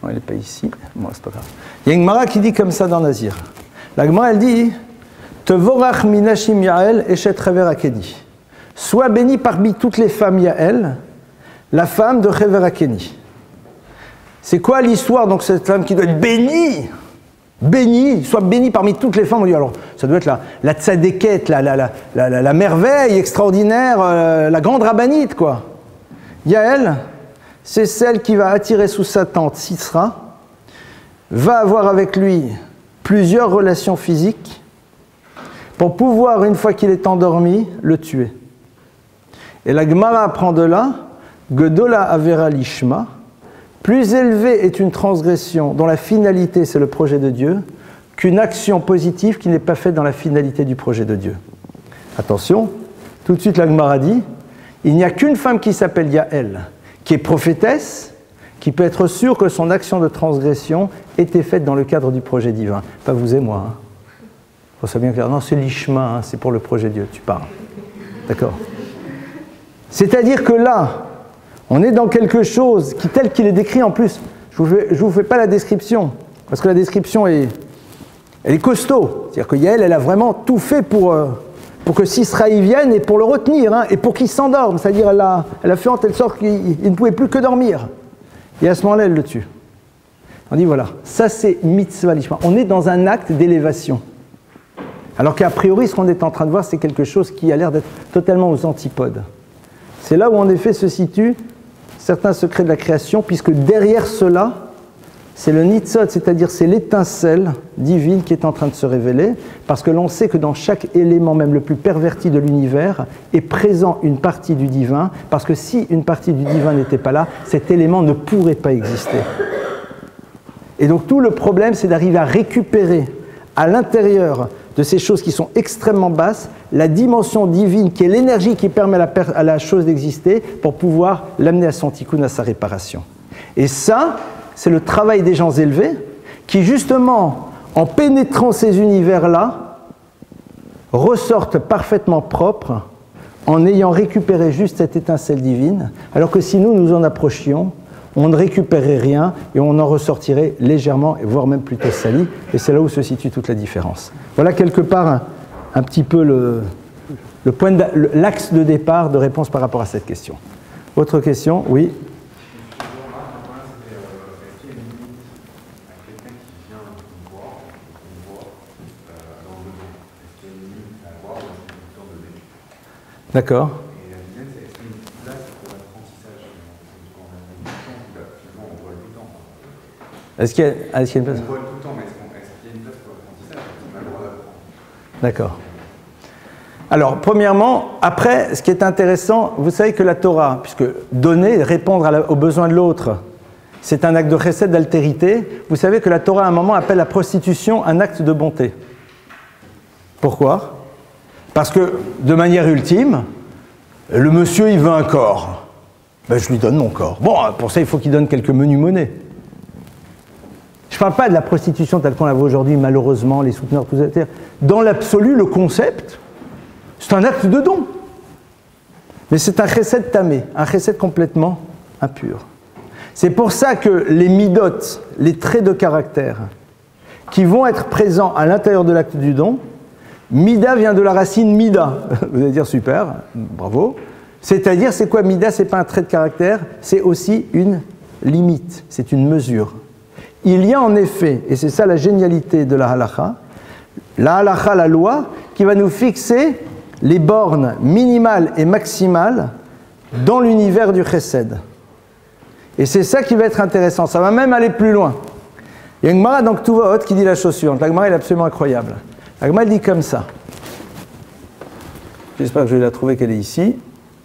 Non, elle n'est pas ici. Bon, c'est pas grave. Il y a une Gemara qui dit comme ça dans Nazir. La Gemara, elle dit Tevorach minashim Yael eshet Chever Akeni. Sois béni parmi toutes les femmes Yael, la femme de Chever Akeni. C'est quoi l'histoire, donc, cette femme qui doit être bénie? Bénie, soit bénie parmi toutes les femmes. On dit alors, ça doit être la tzadékette, la merveille extraordinaire, la grande rabbinite, quoi. Yael, c'est celle qui va attirer sous sa tente Sisra, va avoir avec lui plusieurs relations physiques pour pouvoir, une fois qu'il est endormi, le tuer. Et la Gemara apprend de là, Gedola Avera Lishma, plus élevée est une transgression dont la finalité c'est le projet de Dieu qu'une action positive qui n'est pas faite dans la finalité du projet de Dieu. Attention, tout de suite la Gemara dit, il n'y a qu'une femme qui s'appelle Yael, qui est prophétesse, qui peut être sûre que son action de transgression était faite dans le cadre du projet divin. Pas vous et moi. Hein. Faut ça bien clair. Non, c'est l'Ishma, hein, c'est pour le projet de Dieu, tu parles. D'accord. C'est-à-dire que là, on est dans quelque chose qui, tel qu'il est décrit en plus, je vous fais pas la description, parce que la description elle est costaud. C'est-à-dire que Yael, elle a vraiment tout fait pour que Sisra y vienne et pour le retenir, hein, et pour qu'il s'endorme. C'est-à-dire elle a fait en telle sorte qu'il ne pouvait plus que dormir. Et à ce moment-là, elle le tue. On dit voilà, ça c'est mitzvah lishma. On est dans un acte d'élévation. Alors qu'a priori, ce qu'on est en train de voir, c'est quelque chose qui a l'air d'être totalement aux antipodes. C'est là où en effet se situent certains secrets de la création, puisque derrière cela, c'est le nitzot, c'est-à-dire c'est l'étincelle divine qui est en train de se révéler, parce que l'on sait que dans chaque élément, même le plus perverti de l'univers, est présent une partie du divin, parce que si une partie du divin n'était pas là, cet élément ne pourrait pas exister. Et donc tout le problème, c'est d'arriver à récupérer à l'intérieur de ces choses qui sont extrêmement basses, la dimension divine qui est l'énergie qui permet à la chose d'exister pour pouvoir l'amener à son tikkun, à sa réparation. Et ça, c'est le travail des gens élevés qui, justement, en pénétrant ces univers-là, ressortent parfaitement propres en ayant récupéré juste cette étincelle divine, alors que si nous en approchions, on ne récupérerait rien et on en ressortirait légèrement, voire même plutôt sali. Et c'est là où se situe toute la différence. Voilà quelque part un petit peu l'axe de départ de réponse par rapport à cette question. Autre question? Oui. D'accord. Est-ce qu'il y a une place? On voit tout le temps, mais est-ce qu'il y a une place pour l'apprentissage? D'accord. Alors, premièrement, après, ce qui est intéressant, vous savez que la Torah, puisque donner, répondre aux besoins de l'autre, c'est un acte de chesed, d'altérité, vous savez que la Torah, à un moment, appelle la prostitution un acte de bonté. Pourquoi? Parce que, de manière ultime, le monsieur, il veut un corps. Ben, je lui donne mon corps. Bon, pour ça, il faut qu'il donne quelques menus monnaies. Je ne parle pas de la prostitution telle qu'on la voit aujourd'hui, malheureusement, les souteneurs, tout ça. Dans l'absolu, le concept, c'est un acte de don. Mais c'est un chesed tamé, un chesed complètement impur. C'est pour ça que les midot, les traits de caractère, qui vont être présents à l'intérieur de l'acte du don, mida vient de la racine mida. Vous allez dire super, bravo. C'est-à-dire, c'est quoi mida? C'est pas un trait de caractère, c'est aussi une limite, c'est une mesure. Il y a en effet, et c'est ça la génialité de la halakha, la loi, qui va nous fixer les bornes minimales et maximales dans l'univers du chesed. Et c'est ça qui va être intéressant, ça va même aller plus loin. Il y a une Gemara dans Ketuvot qui dit la chose suivante, la Gemara est absolument incroyable. La Gemara dit comme ça. J'espère que je vais la trouver qu'elle est ici,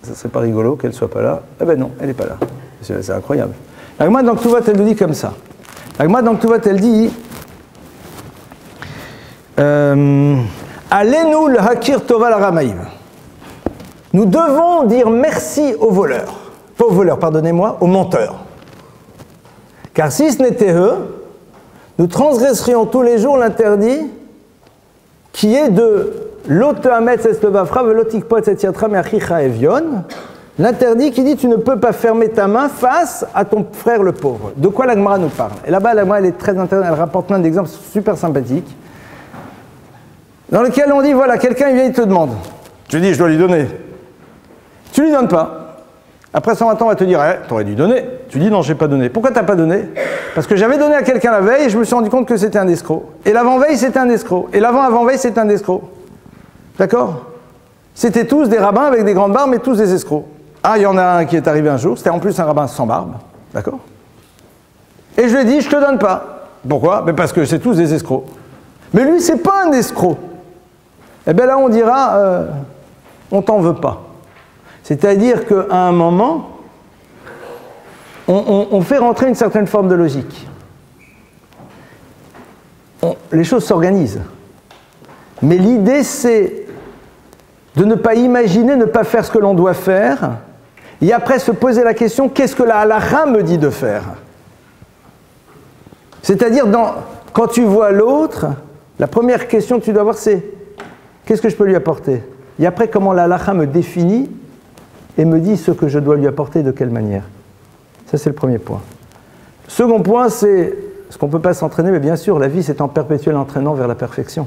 ça serait pas rigolo qu'elle soit pas là. Eh ben non, elle n'est pas là, c'est incroyable. La Gemara dans Ketuvot, elle nous dit comme ça. La Gemara dans Ketuvot, elle dit Allez-nous le hakir tova la ramaïm. Nous devons dire merci aux voleurs. pas aux voleurs, pardonnez-moi, aux menteurs. Car si ce n'était eux, nous transgresserions tous les jours l'interdit qui est de l'otehametz estevafra velotikpot etiatra meachicha evion, l'interdit qui dit tu ne peux pas fermer ta main face à ton frère le pauvre. De quoi la Gemara nous parle? Et là-bas, la Gemara, elle est très intéressante, elle rapporte plein d'exemples super sympathiques, dans lesquels on dit, voilà, quelqu'un il vient, il te demande. Tu dis, je dois lui donner. Tu lui donnes pas. Après 120 ans, on va te dire, t'aurais dû donner. Tu dis, non, je n'ai pas donné. Pourquoi t'as pas donné? Parce que j'avais donné à quelqu'un la veille et je me suis rendu compte que c'était un escroc. Et l'avant-veille, c'était un escroc. Et l'avant-avant-veille, c'était un escroc. D'accord? C'était tous des rabbins avec des grandes barbes, mais tous des escrocs. Ah, il y en a un qui est arrivé un jour, c'était en plus un rabbin sans barbe. D'accord? Et je lui ai dit, je te donne pas. Pourquoi? Ben parce que c'est tous des escrocs. Mais lui, c'est pas un escroc. Eh bien là, on dira, on t'en veut pas. C'est-à-dire qu'à un moment, on fait rentrer une certaine forme de logique. Les choses s'organisent. Mais l'idée, c'est de ne pas imaginer, ne pas faire ce que l'on doit faire, et après se poser la question, qu'est-ce que la halakha me dit de faire? C'est-à-dire, quand tu vois l'autre, la première question que tu dois avoir, c'est qu'est-ce que je peux lui apporter? Et après, comment la halakha me définit et me dit ce que je dois lui apporter et de quelle manière. Ça, c'est le premier point. Le second point, c'est ce qu'on ne peut pas s'entraîner, mais bien sûr, la vie, c'est en perpétuel entraînement vers la perfection.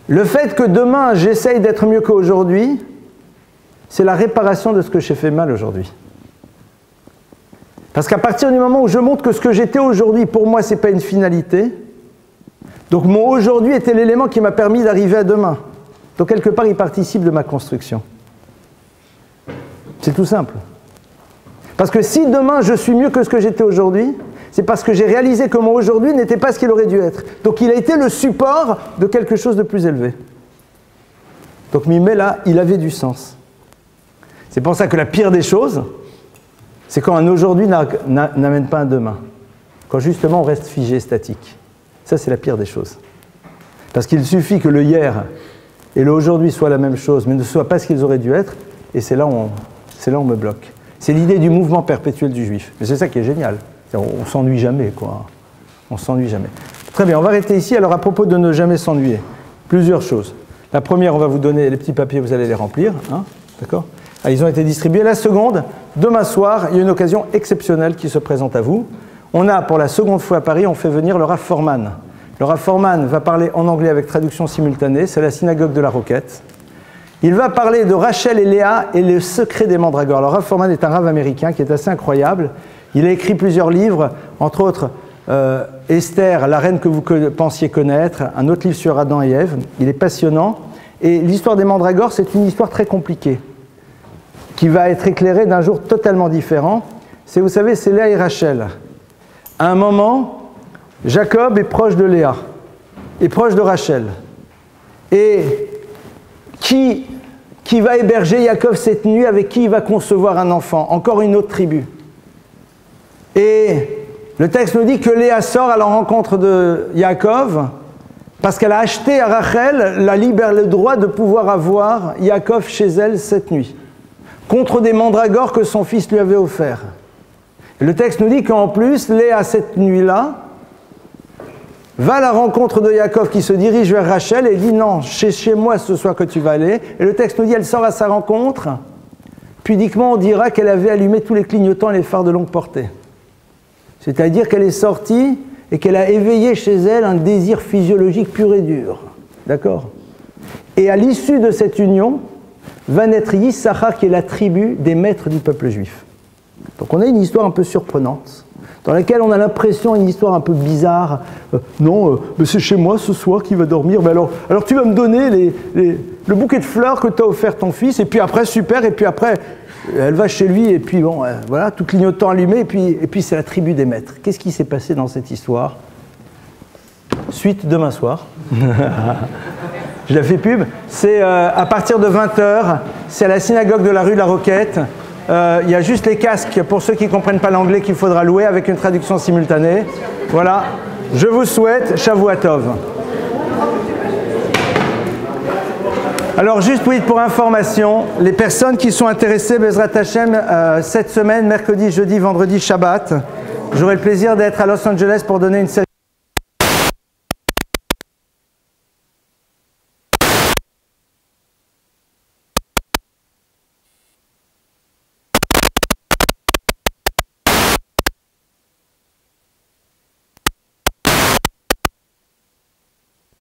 Le fait que demain, j'essaye d'être mieux qu'aujourd'hui, c'est la réparation de ce que j'ai fait mal aujourd'hui. Parce qu'à partir du moment où je montre que ce que j'étais aujourd'hui, pour moi, ce n'est pas une finalité, donc mon aujourd'hui était l'élément qui m'a permis d'arriver à demain. Donc quelque part, il participe de ma construction. C'est tout simple. Parce que si demain je suis mieux que ce que j'étais aujourd'hui, c'est parce que j'ai réalisé que mon aujourd'hui n'était pas ce qu'il aurait dû être. Donc il a été le support de quelque chose de plus élevé. Donc Mimé là, il avait du sens. C'est pour ça que la pire des choses, c'est quand un aujourd'hui n'amène pas un demain. Quand justement on reste figé, statique. Ça c'est la pire des choses. Parce qu'il suffit que le hier et le aujourd'hui soient la même chose, mais ne soient pas ce qu'ils auraient dû être, et c'est là où on me bloque. C'est l'idée du mouvement perpétuel du juif. Mais c'est ça qui est génial. On s'ennuie jamais, quoi. On s'ennuie jamais. Très bien, on va arrêter ici. Alors, à propos de ne jamais s'ennuyer, plusieurs choses. La première, on va vous donner les petits papiers, vous allez les remplir. Hein, d'accord? Ah, ils ont été distribués. La seconde, demain soir, il y a une occasion exceptionnelle qui se présente à vous. On a, pour la seconde fois à Paris, on fait venir le Rav Forman. Le Rav Forman va parler en anglais avec traduction simultanée. C'est la synagogue de la Roquette. Il va parler de Rachel et Léa et le secret des mandragores. Alors, Rav Forman est un Rav américain qui est assez incroyable. Il a écrit plusieurs livres, entre autres Esther, la reine que vous pensiez connaître, un autre livre sur Adam et Ève. Il est passionnant. Et l'histoire des mandragores, c'est une histoire très compliquée, qui va être éclairée d'un jour totalement différent. Vous savez, c'est Léa et Rachel. À un moment, Jacob est proche de Léa, est proche de Rachel. Et qui va héberger Jacob cette nuit, avec qui il va concevoir un enfant? Encore une autre tribu. Et le texte nous dit que Léa sort à la rencontre de Yaakov parce qu'elle a acheté à Rachel le droit de pouvoir avoir Yaakov chez elle cette nuit, contre des mandragores que son fils lui avait offerts. Et le texte nous dit qu'en plus, Léa, cette nuit-là, va à la rencontre de Yaakov qui se dirige vers Rachel et dit non, chez moi ce soir que tu vas aller. Et le texte nous dit elle sort à sa rencontre. Pudiquement, on dira qu'elle avait allumé tous les clignotants et les phares de longue portée. C'est-à-dire qu'elle est sortie et qu'elle a éveillé chez elle un désir physiologique pur et dur. D'accord? Et à l'issue de cette union, va naître Yissachar, qui est la tribu des maîtres du peuple juif. Donc on a une histoire un peu surprenante, dans laquelle on a l'impression d'une histoire un peu bizarre. Non, mais c'est chez moi ce soir qu'il va dormir. Mais alors tu vas me donner le bouquet de fleurs que t'as offert ton fils, et puis après, super, et puis après, elle va chez lui, et puis bon, voilà, tout clignotant allumé, et puis c'est la tribu des maîtres. Qu'est-ce qui s'est passé dans cette histoire? Suite demain soir. Je la fais pub. C'est à partir de 20h, c'est à la synagogue de la rue de la Roquette. Il y a juste les casques pour ceux qui ne comprennent pas l'anglais qu'il faudra louer avec une traduction simultanée. Voilà. Je vous souhaite Shavua Tov. Alors juste pour information, les personnes qui sont intéressées, Bezrat Hashem, cette semaine, mercredi, jeudi, vendredi, Shabbat, j'aurai le plaisir d'être à Los Angeles pour donner une série